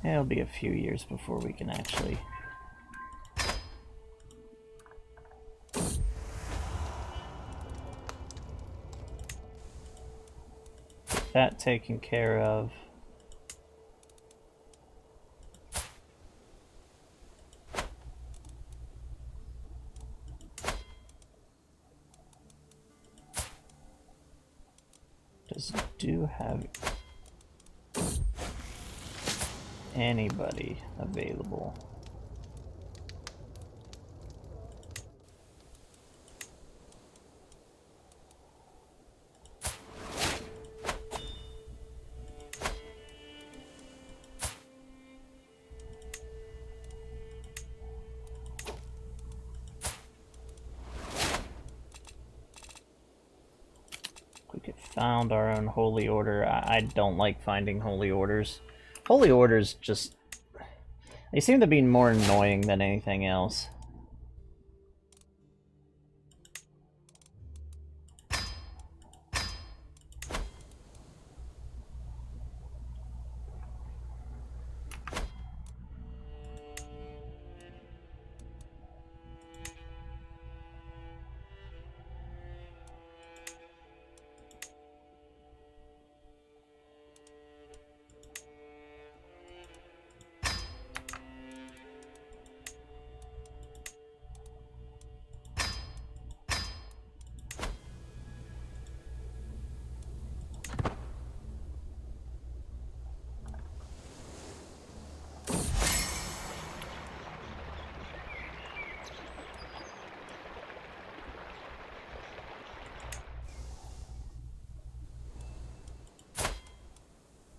It'll be a few years before we can actually get that taken care of. Does do have anybody available? We could found our own holy order. I don't like finding holy orders. Holy orders just... they seem to be more annoying than anything else.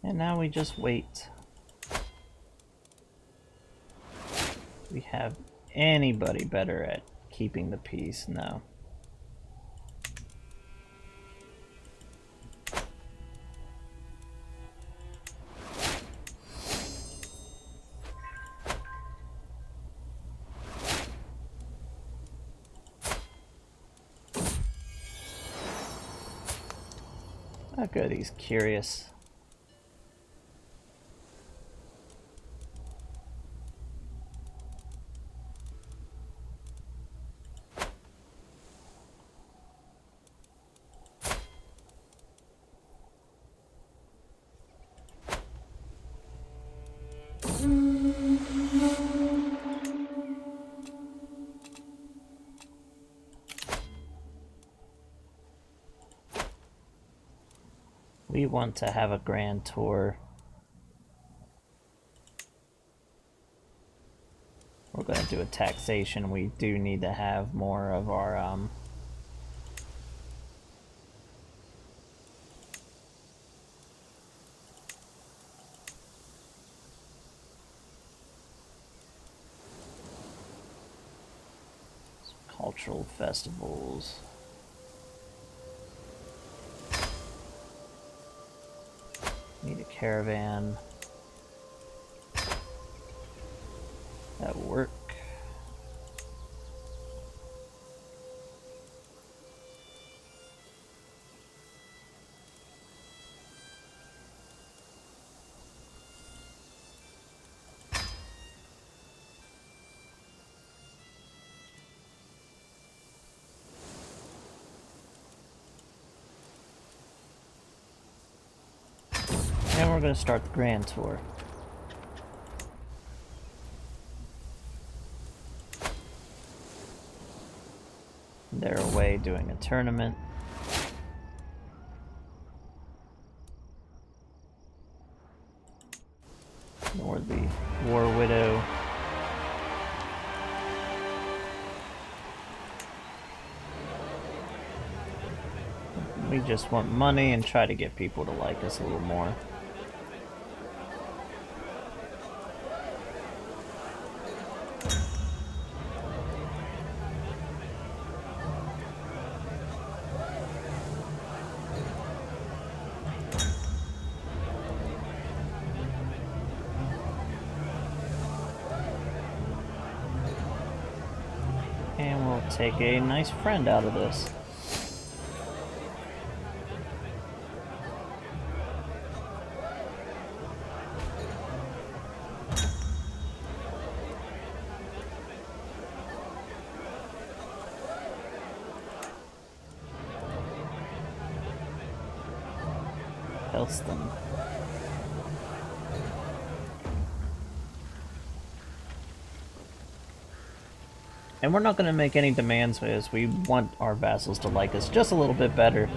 And now we just wait. We have anybody better at keeping the peace? No. Oh good, he's curious. we want to have a grand tour. We're going to do a taxation. We do need to have more of our cultural festivals. Need a caravan. That will work. And we're going to start the grand tour. They're away doing a tournament. Nor the War Widow. We just want money and try to get people to like us a little more. And we'll take a nice friend out of this. Helston. And we're not going to make any demands as we want our vassals to like us just a little bit better.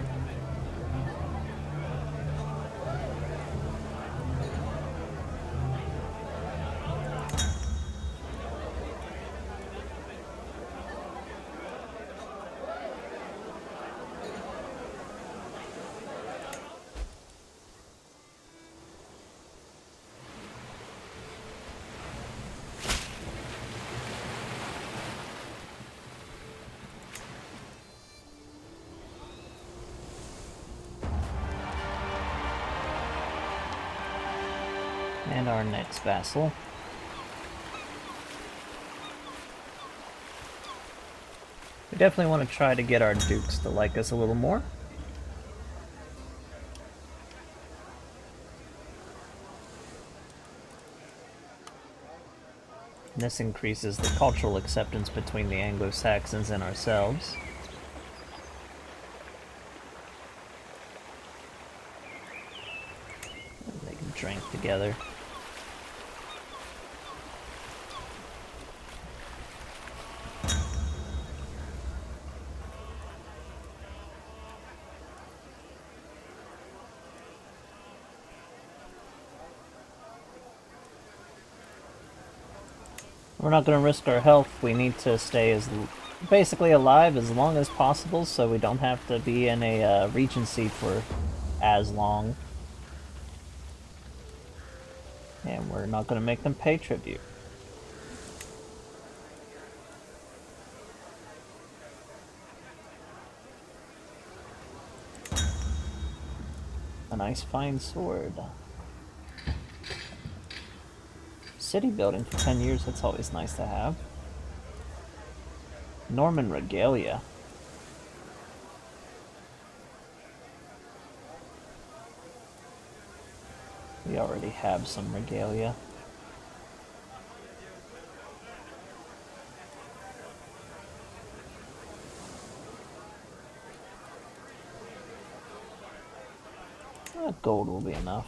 And our next vassal. We definitely want to try to get our dukes to like us a little more. And this increases the cultural acceptance between the Anglo-Saxons and ourselves. And they can drink together. We're not going to risk our health. We need to stay as basically alive as long as possible so we don't have to be in a regency for as long. And we're not going to make them pay tribute. A nice fine sword. City building for 10 years, that's always nice to have. Norman regalia. We already have some regalia. Gold will be enough.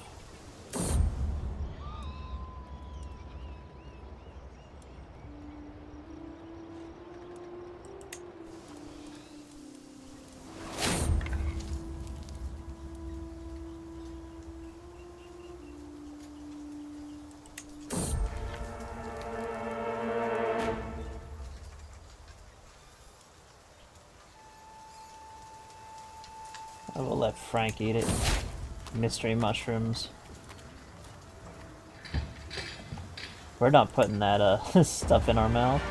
I will let Frank eat it. Mystery mushrooms. We're not putting that stuff in our mouth.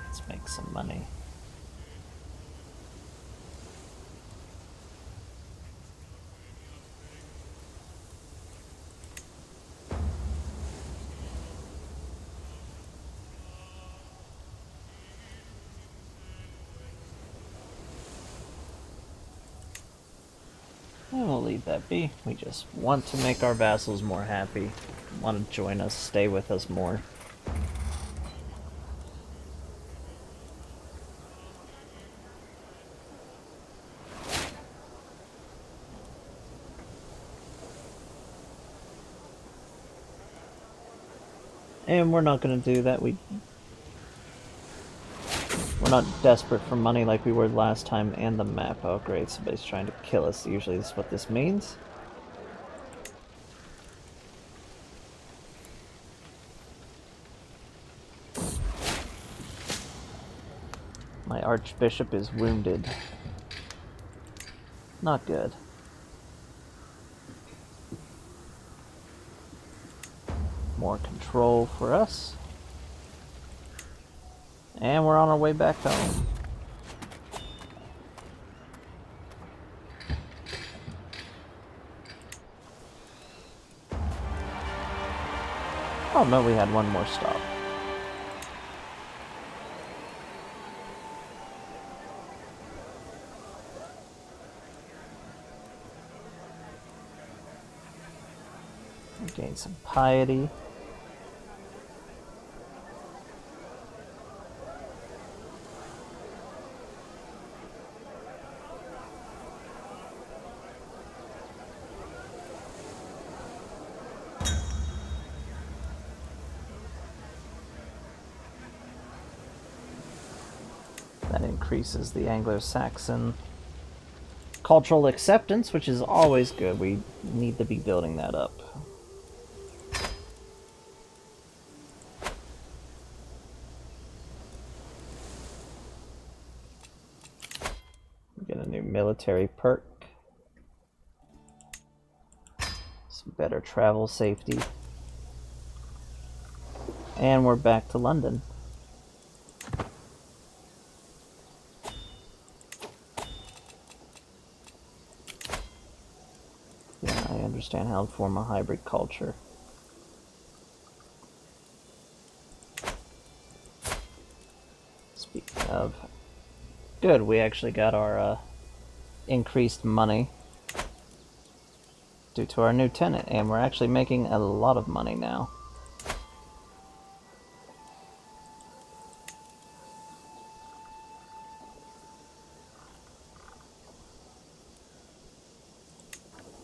Let's make some money. And we'll leave that be. We just want to make our vassals more happy. Want to join us, stay with us more. And we're not going to do that. We're not desperate for money like we were last time, and the map. Oh great, somebody's trying to kill us. Usually this is what this means. My archbishop is wounded. Not good. More control for us. And we're on our way back home. Oh no, we had one more stop. Gain some piety. That increases the Anglo-Saxon cultural acceptance, which is always good. We need to be building that up. Get a new military perk. Some better travel safety. And we're back to London. Yeah, I understand how to form a hybrid culture. Speaking of... Good, we actually got our increased money due to our new tenant, and we're actually making a lot of money now.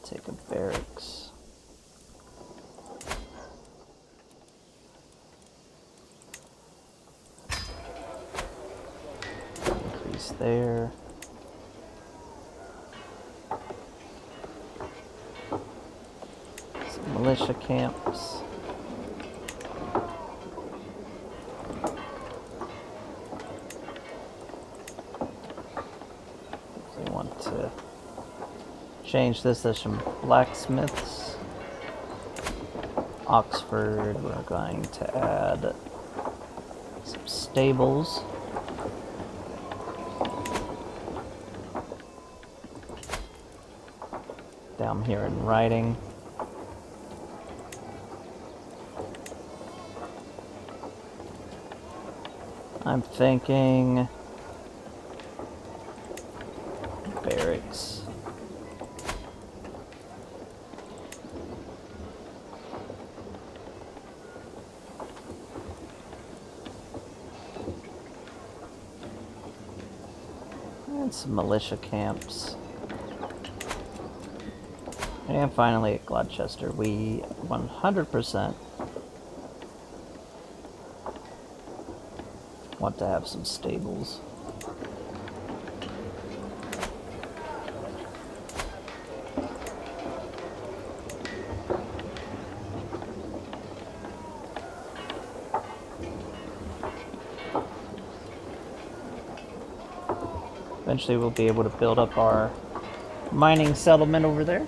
Take a barracks. Increase there. Some militia camps. We want to change this to some blacksmiths. Oxford, we're going to add some stables. Down here in writing. I'm thinking barracks. And some militia camps. And finally at Gloucester, we 100% want to have some stables. Eventually we'll be able to build up our mining settlement over there.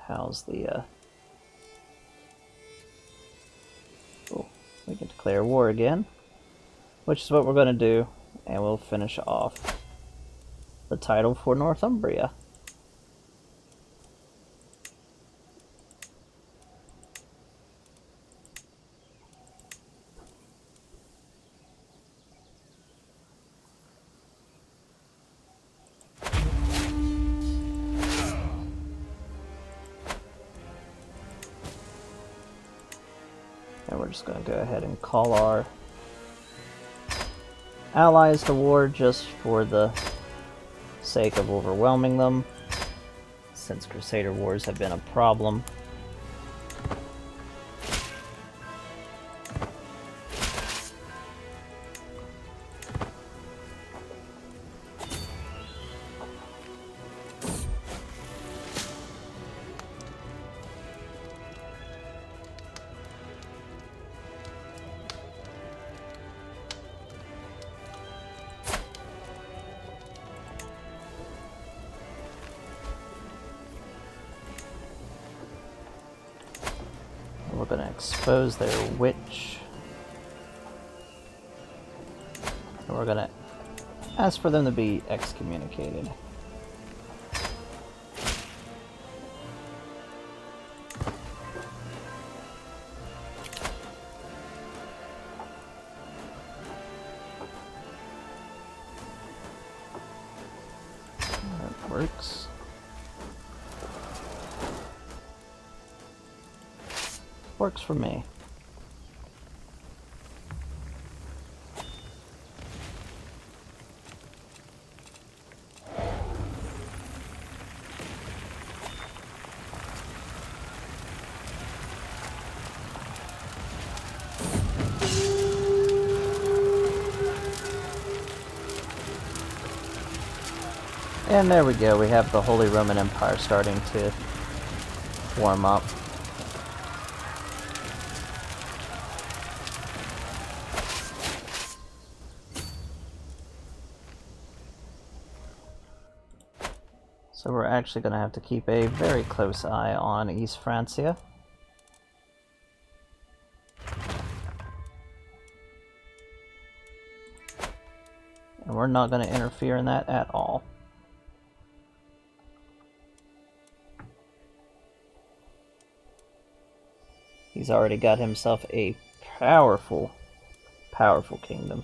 How's the, Oh, we can declare war again. Which is what we're going to do, and we'll finish off the title for Northumbria. And we're just going to go ahead and call our allies to war just for the sake of overwhelming them, since Crusader Wars have been a problem. We're going to expose their witch. And we're going to ask for them to be excommunicated. That works. Works for me. And there we go, we have the Holy Roman Empire starting to warm up. So we're actually going to have to keep a very close eye on East Francia. And we're not going to interfere in that at all. He's already got himself a powerful, powerful kingdom.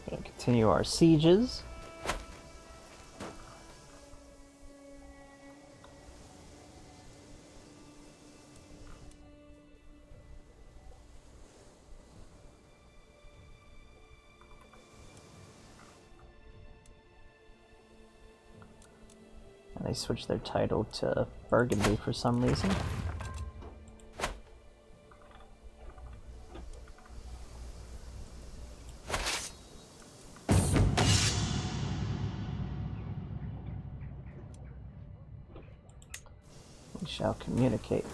We're going to continue our sieges. And they switched their title to Burgundy for some reason. We shall communicate.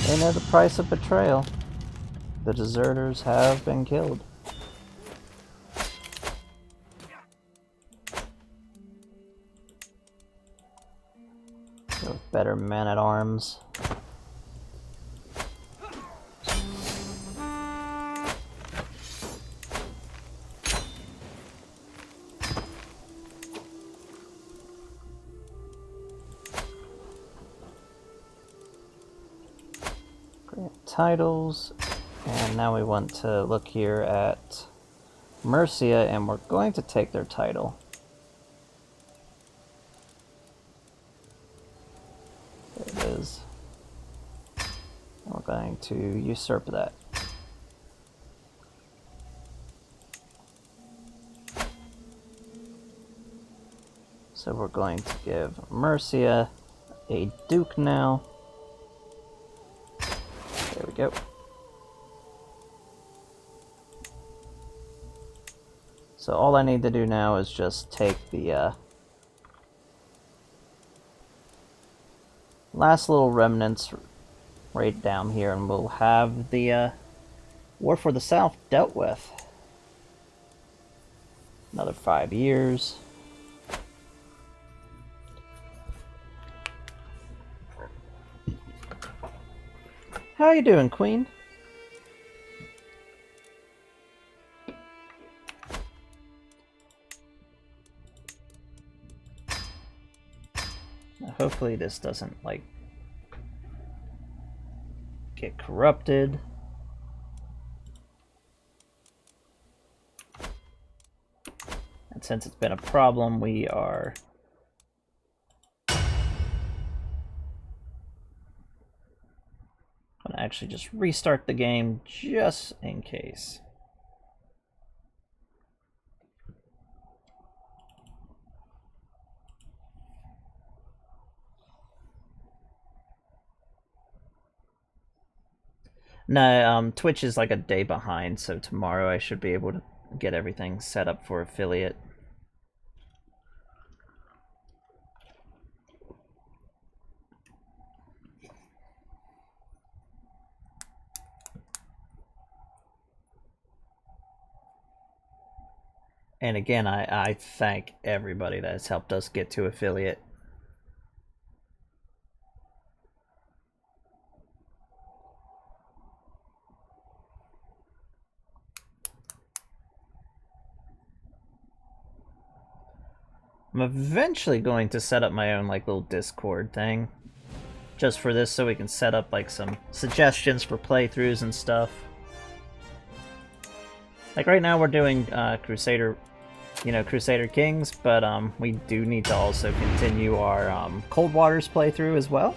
They know the price of betrayal. The deserters have been killed. with better men-at-arms. Grant titles, and now we want to look here at Mercia, and we're going to take their title. There it is. And we're going to usurp that. So we're going to give Mercia a duke now. There we go. So all I need to do now is just take the last little remnants right down here, and we'll have the War for the South dealt with. Another 5 years. How you doing, Queen? Now, hopefully this doesn't, like, get corrupted. And since it's been a problem, we are going to actually just restart the game just in case. No, Twitch is like a day behind, so tomorrow I should be able to get everything set up for affiliate. And again, I thank everybody that has helped us get to affiliate. I'm eventually going to set up my own like little Discord thing. Just for this, so we can set up like some suggestions for playthroughs and stuff. Like right now we're doing Crusader Kings, but we do need to also continue our Cold Waters playthrough as well.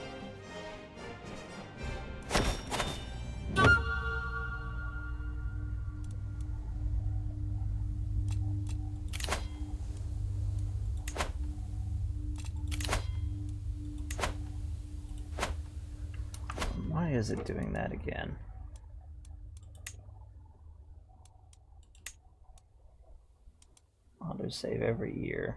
Why is it doing that again? Autosave every year.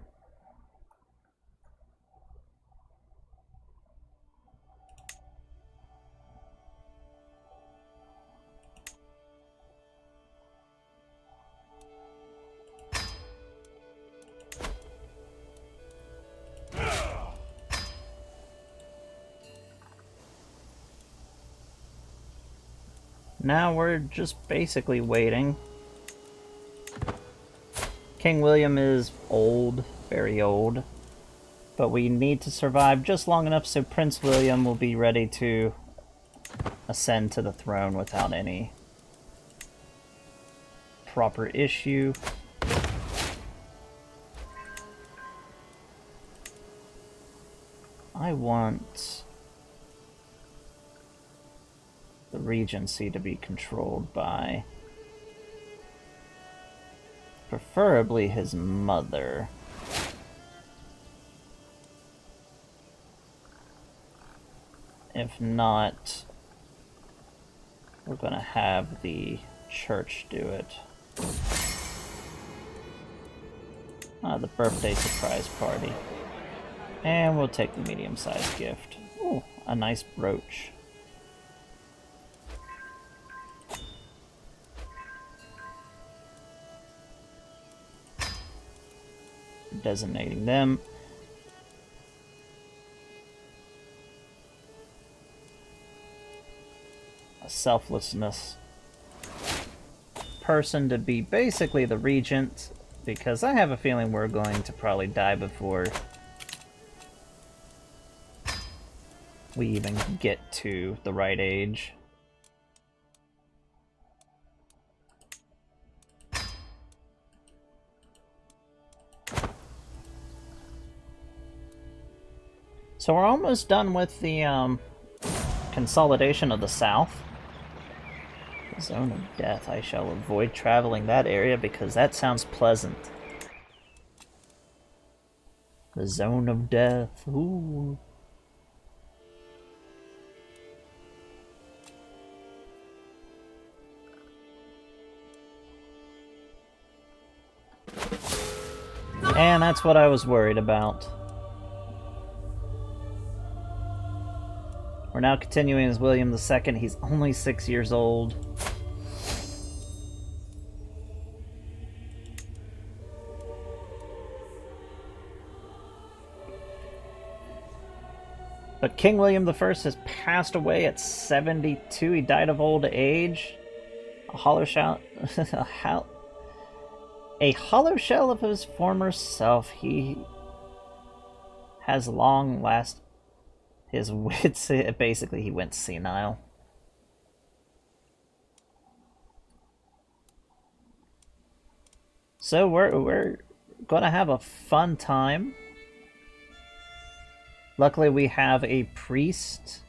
Now we're just basically waiting. King William is old, very old, but we need to survive just long enough so Prince William will be ready to ascend to the throne without any proper issue. I want the Regency to be controlled by preferably his mother. If not, we're gonna have the church do it. The birthday surprise party. And we'll take the medium-sized gift. Ooh, a nice brooch. Designating them. selflessness person to be basically the regent, because I have a feeling we're going to probably die before we even get to the right age. So we're almost done with the consolidation of the south. The zone of death. I shall avoid traveling that area because that sounds pleasant. The zone of death. Ooh. And that's what I was worried about. We're now continuing as William II. He's only 6 years old. But King William I has passed away at 72. He died of old age. A hollow shell, a hollow shell of his former self. He has long lost his wits. Basically, he went senile. So we're gonna have a fun time. Luckily, we have a priest,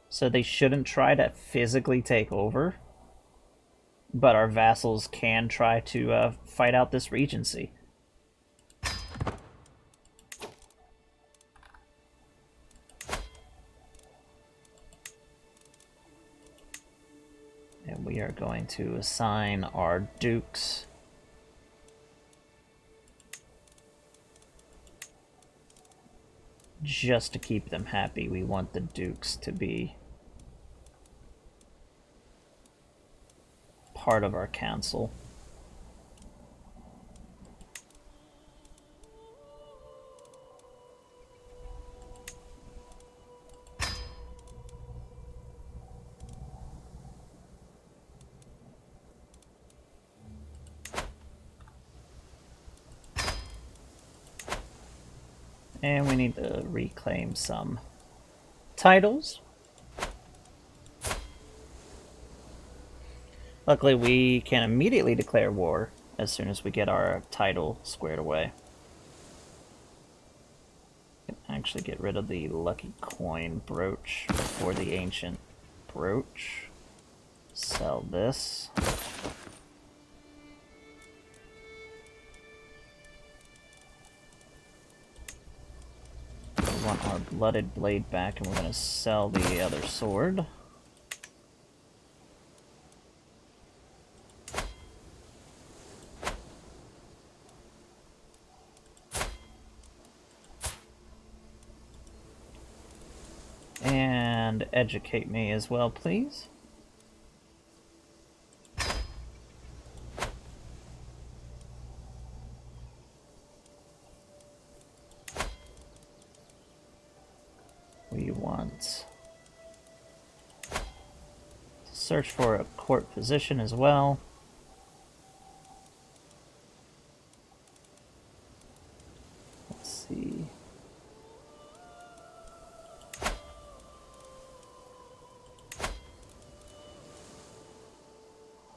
so they shouldn't try to physically take over. But our vassals can try to fight out this regency. And we are going to assign our dukes just to keep them happy. We want the dukes to be part of our council. And we need to reclaim some titles. Luckily, we can immediately declare war as soon as we get our title squared away. We can actually get rid of the lucky coin brooch for the ancient brooch. Sell this. We want our blooded blade back, and we're going to sell the other sword. And educate me as well, please. We want to search for a court position as well. Let's see.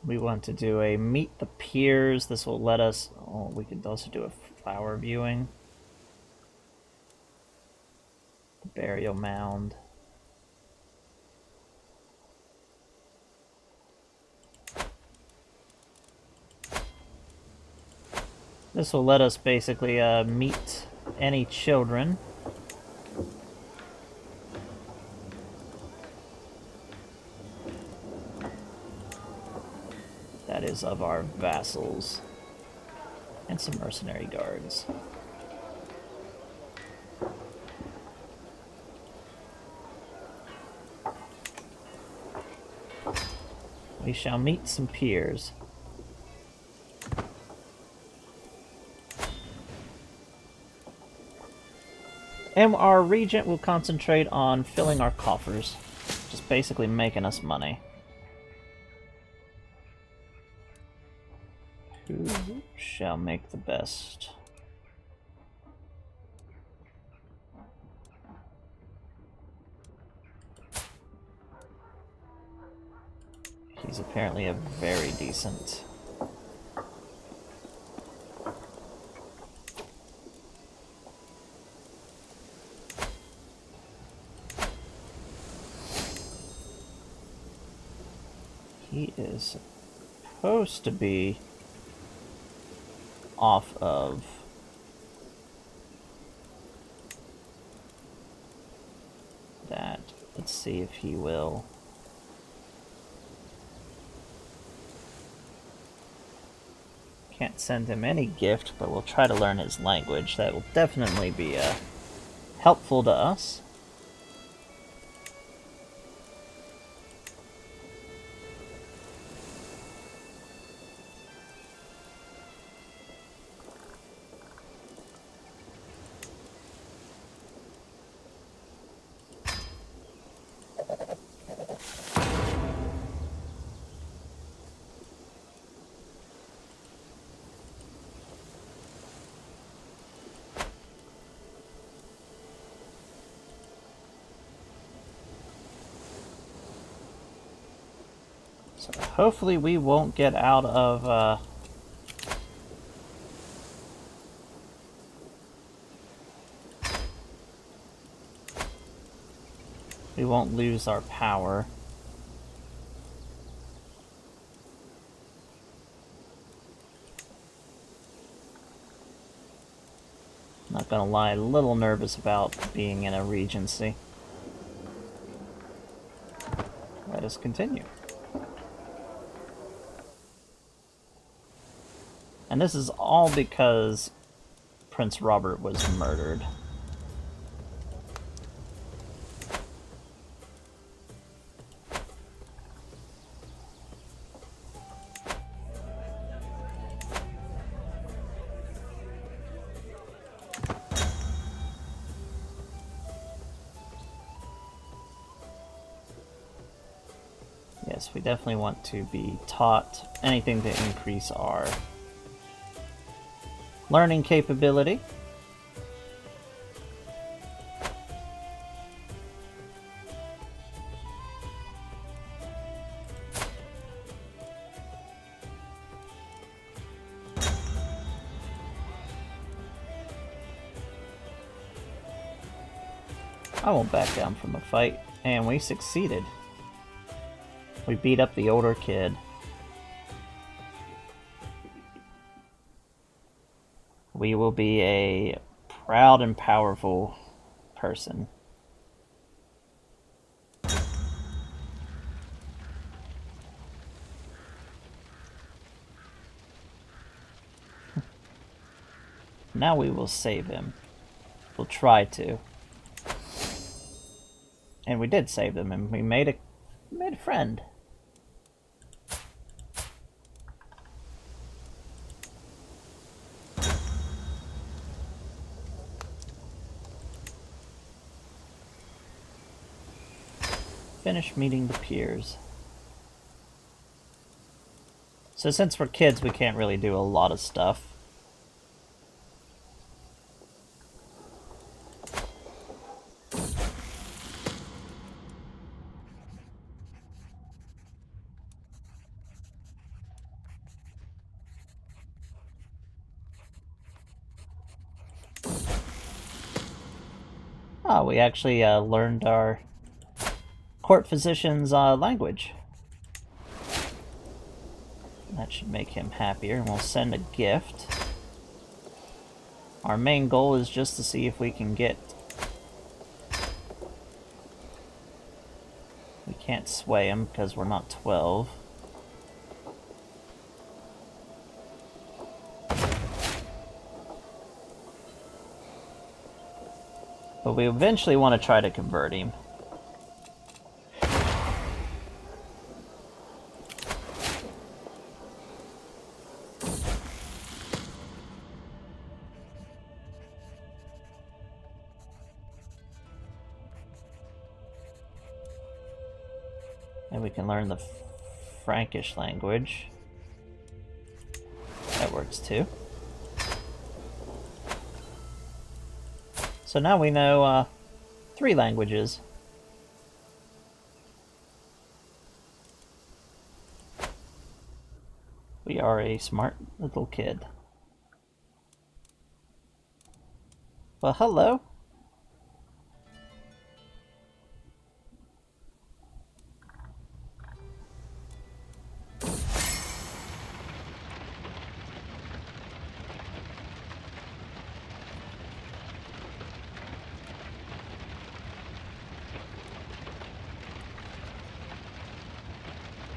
We want to do a meet the peers. This will let us, oh, we could also do a flower viewing. The burial mound. This will let us basically meet any children. That is of our vassals. And some mercenary guards. We shall meet some peers. And our regent will concentrate on filling our coffers. Just basically making us money. Who shall make the best? He's apparently a very decent. He is supposed to be off of that. Let's see if he will. Can't send him any gift, but we'll try to learn his language. That will definitely be helpful to us. So hopefully we won't get out of we won't lose our power. Not gonna lie, a little nervous about being in a regency. Let us continue. And this is all because Prince Robert was murdered. Yes, we definitely want to be taught anything to increase our learning capability. I won't back down from a fight, and we succeeded. We beat up the older kid. We will be a proud and powerful person. Now we will save him. We'll try to. And we did save them, and we made a friend. Finish meeting the peers. So since we're kids, we can't really do a lot of stuff. Oh, we actually learned our court physician's language. That should make him happier, and we'll send a gift. Our main goal is just to see if we can get... We can't sway him because we're not 12. But we eventually want to try to convert him. And we can learn the Frankish language. That works too. So now we know 3 languages. We are a smart little kid. Well, hello.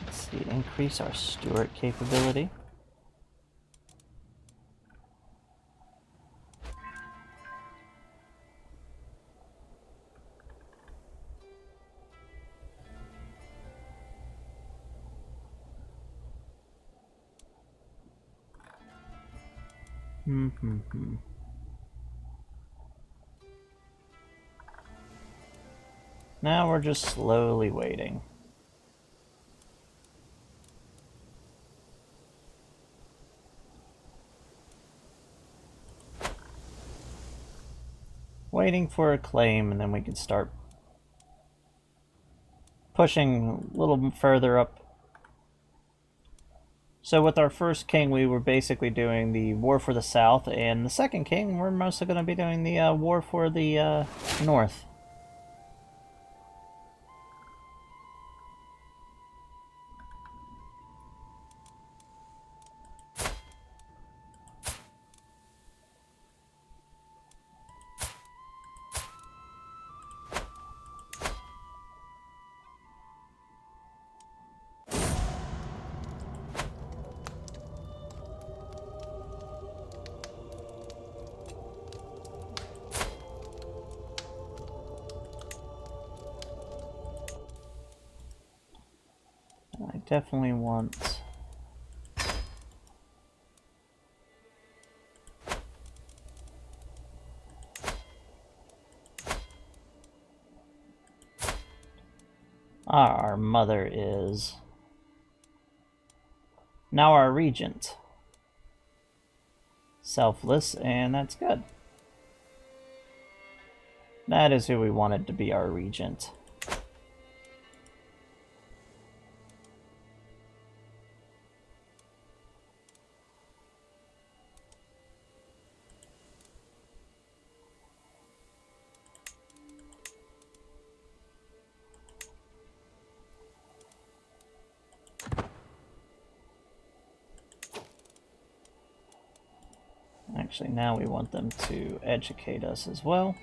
Let's see, increase our steward capability. Now we're just slowly waiting. Waiting for a claim, and then we can start pushing a little further up. So with our first king, we were basically doing the war for the south, and the second king, we're mostly going to be doing the war for the north. I definitely want our mother is now our regent. Selfless, and that's good. That is who we wanted to be our regent. Actually, now we want them to educate us as well.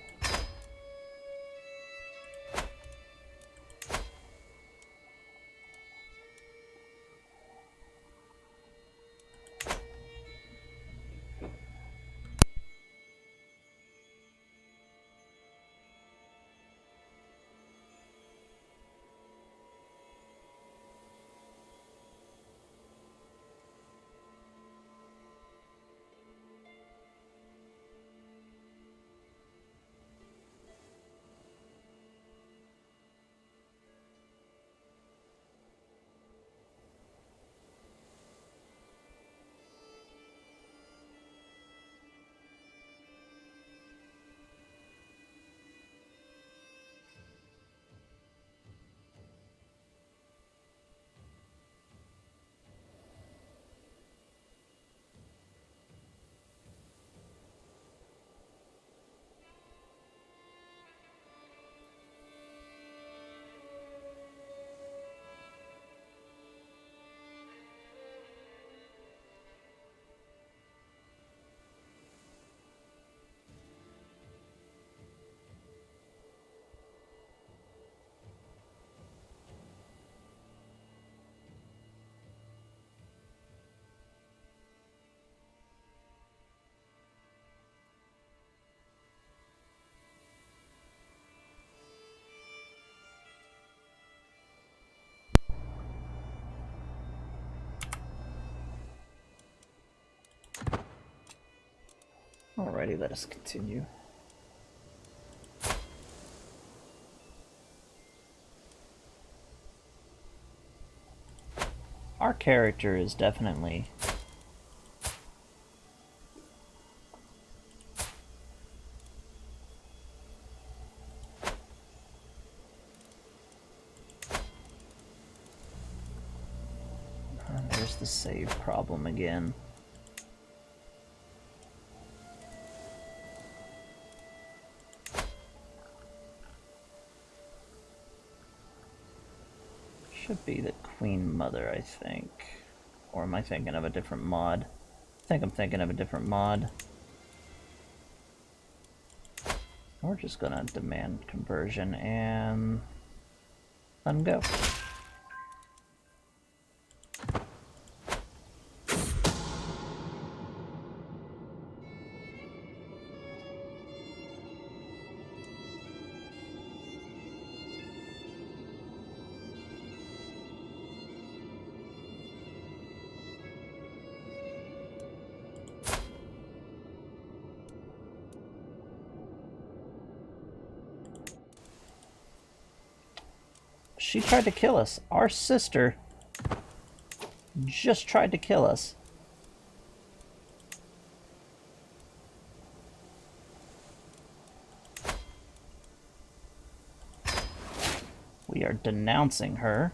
Alrighty, let us continue. our character is definitely... There's the save problem again. Should be the Queen Mother, I think. Or am I thinking of a different mod? I think I'm thinking of a different mod. We're just gonna demand conversion and let him go. She tried to kill us. Our sister just tried to kill us. We are denouncing her.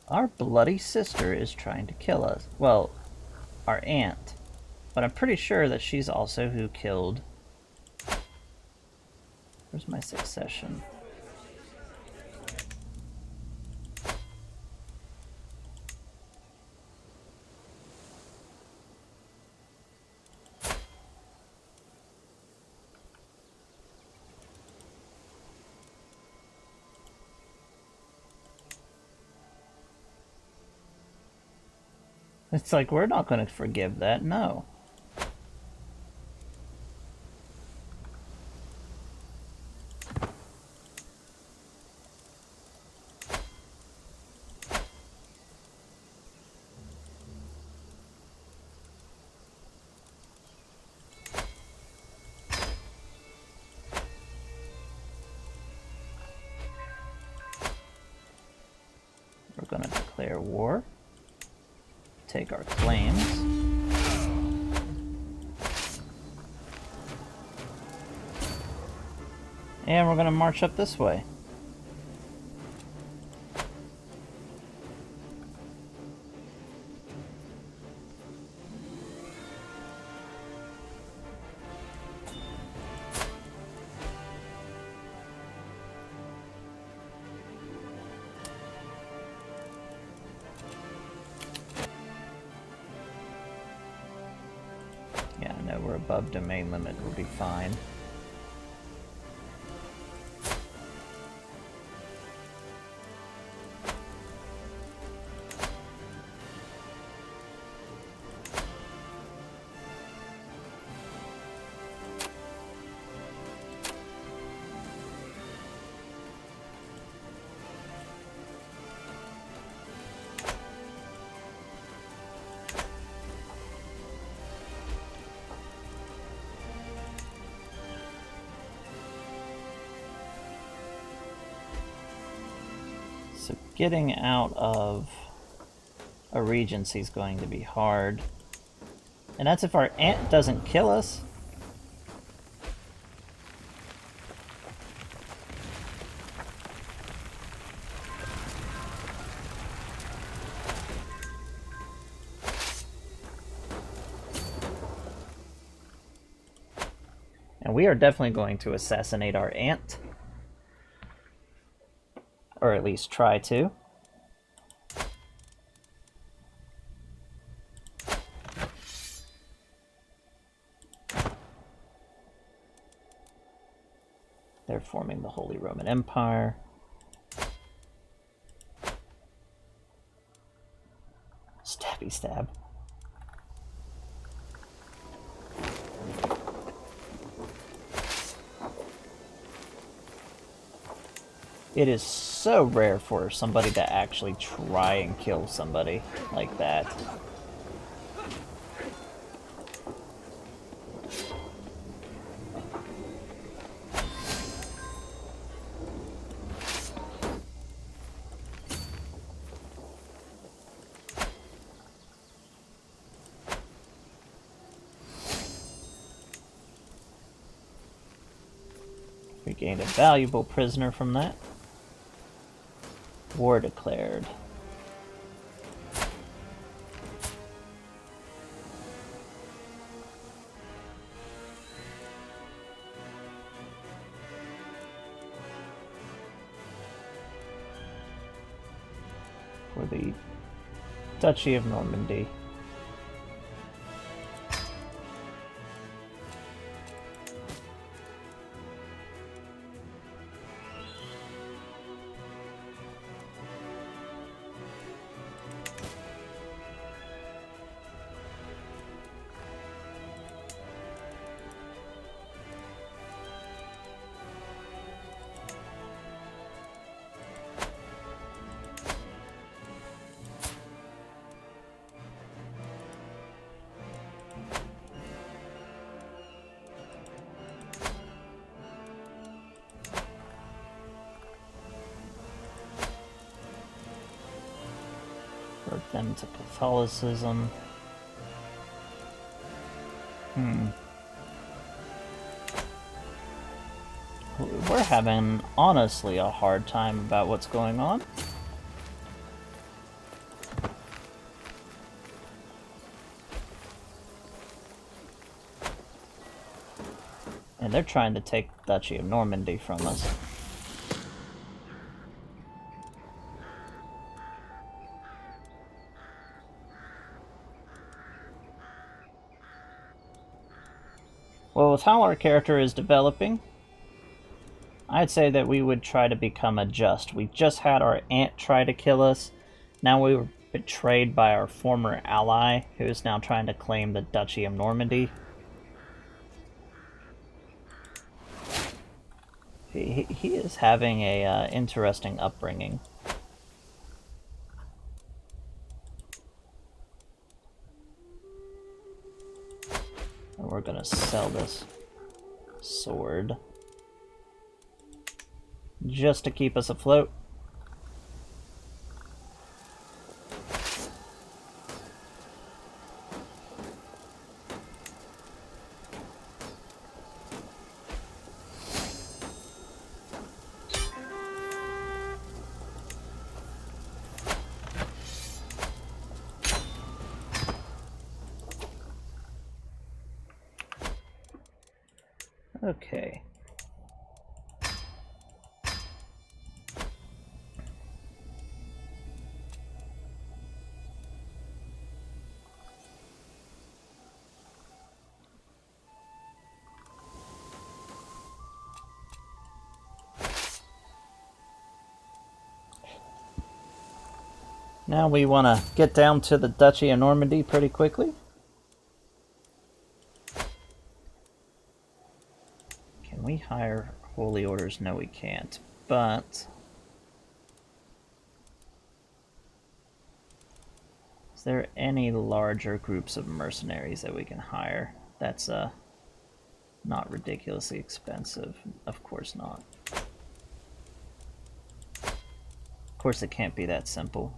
Our bloody sister is trying to kill us. Well, our aunt. But I'm pretty sure that she's also who killed... Where's my succession? It's like, we're not going to forgive that, no. We're going to declare war. Take our claims. And we're going to march up this way. Yeah, I know we're above domain limit, we'll be fine. So getting out of a regency is going to be hard. And that's if our aunt doesn't kill us. And we are definitely going to assassinate our aunt. Or at least try to. They're forming the Holy Roman Empire. Stabby stab. It is so rare for somebody to actually try and kill somebody like that. We gained a valuable prisoner from that. War declared. For the Duchy of Normandy. Convert them to Catholicism. We're having, honestly, a hard time about what's going on. And they're trying to take the Duchy of Normandy from us. Well, with how our character is developing, I'd say that we would try to become a just. We just had our aunt try to kill us. Now we were betrayed by our former ally, who is now trying to claim the Duchy of Normandy. He is having a interesting upbringing. And we're gonna sell this sword just to keep us afloat. Okay. Now we want to get down to the Duchy of Normandy pretty quickly. Can we hire holy orders? No, we can't. But is there any larger groups of mercenaries that we can hire? That's not ridiculously expensive. Of course not. Of course it can't be that simple.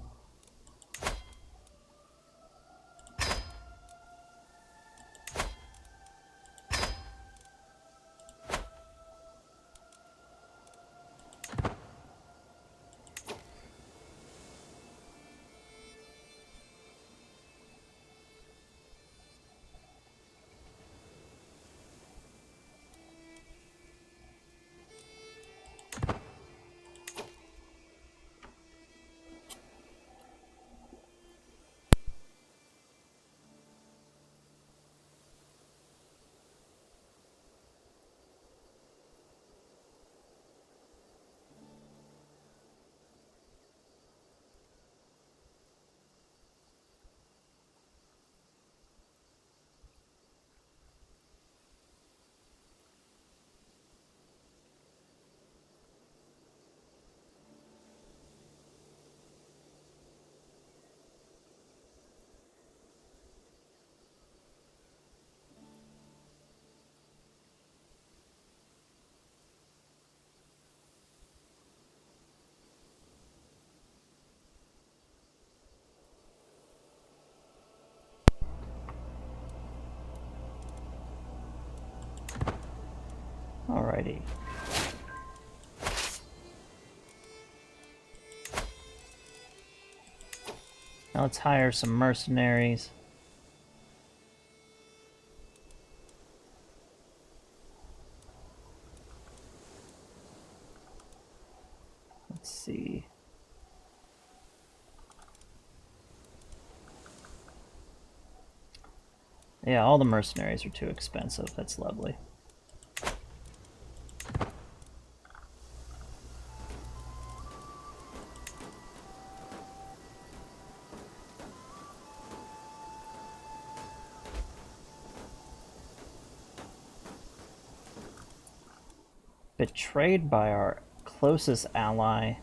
Alrighty. Now let's hire some mercenaries. Let's see. Yeah, all the mercenaries are too expensive. That's lovely. Betrayed by our closest ally.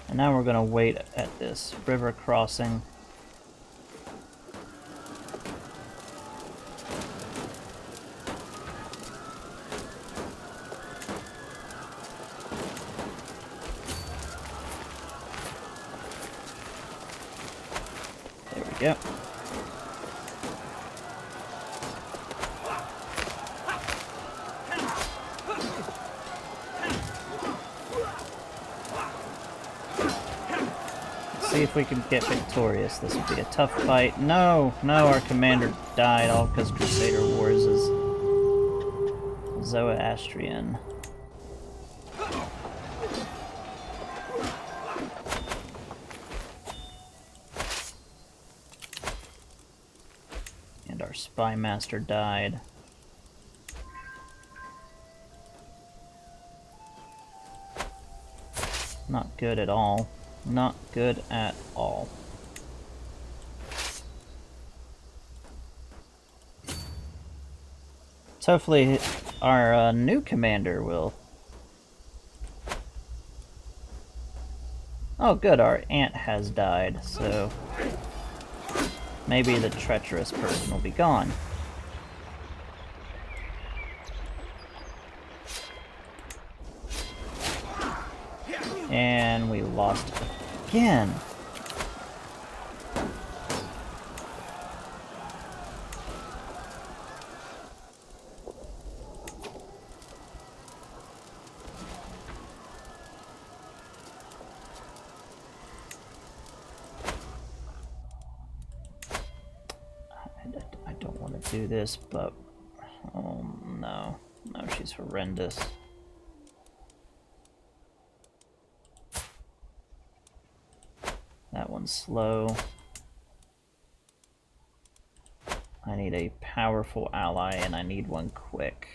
And now we're going to wait at this river crossing. There we go. See if we can get victorious. This will be a tough fight. No, no, our commander died all because Crusader Wars is Zoroastrian. And our spy master died. Not good at all. Not good at all. So hopefully our new commander will... Oh good, our aunt has died, so maybe the treacherous person will be gone. And we lost again. I don't want to do this, but oh no. No, she's horrendous. That one's slow. I need a powerful ally, and I need one quick.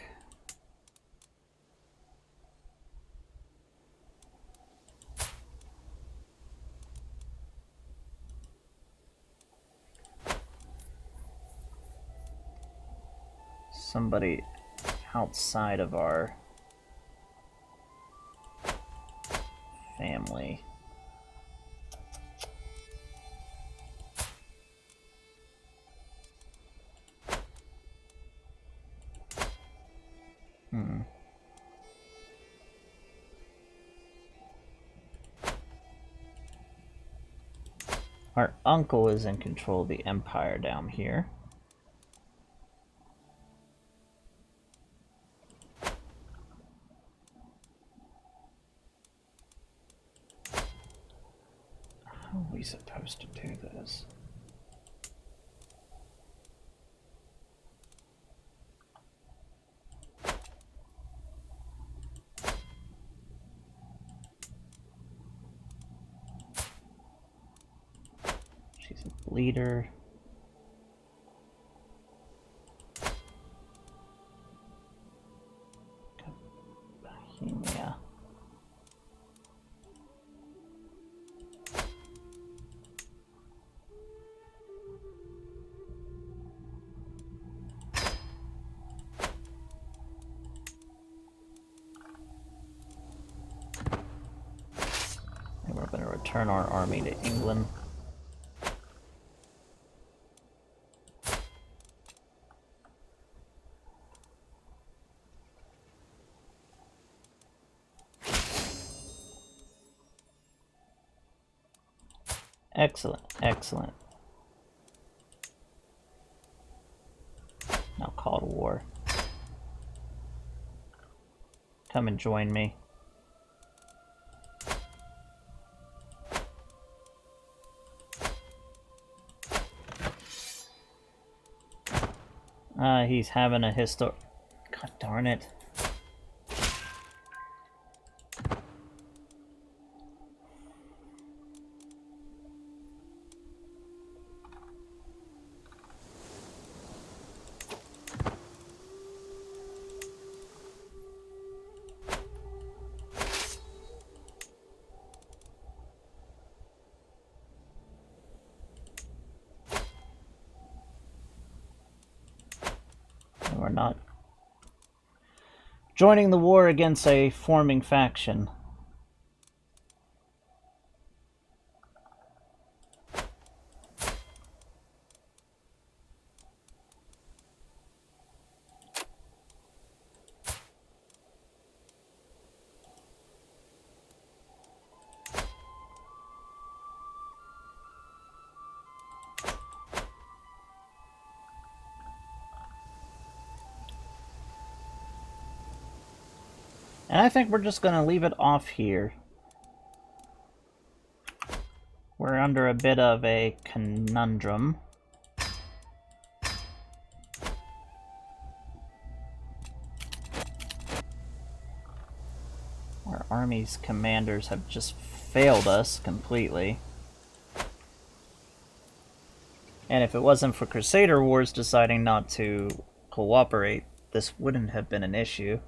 Somebody outside of our family. Our uncle is in control of the empire down here. How are we supposed to do this? She's a leader. Bohemia. And we're going to return our army to England. Excellent, excellent. Now call to war. Come and join me. He's having a God darn it. We're not joining the war against a forming faction. And I think we're just going to leave it off here. We're under a bit of a conundrum. Our army's commanders have just failed us completely. And if it wasn't for Crusader Wars deciding not to cooperate, this wouldn't have been an issue.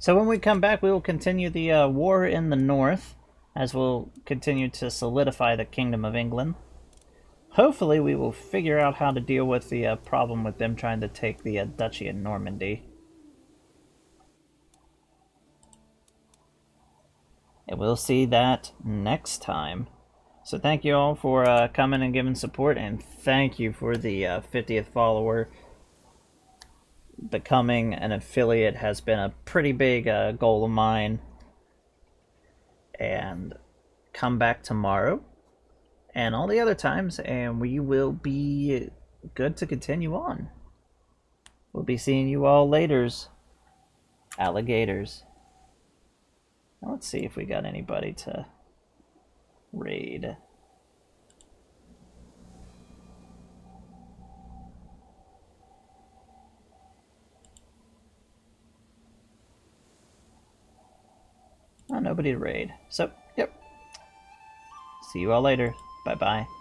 So when we come back, we will continue the war in the north, as we'll continue to solidify the Kingdom of England. Hopefully we will figure out how to deal with the problem with them trying to take the Duchy of Normandy. And we'll see that next time. So thank you all for coming and giving support, and thank you for the 50th follower. Becoming an affiliate has been a pretty big goal of mine. And come back tomorrow and all the other times, and we will be good to continue on. We'll be seeing you all laters, alligators. Now let's see if we got anybody to raid. Oh, nobody to raid. So, yep. See you all later. Bye-bye.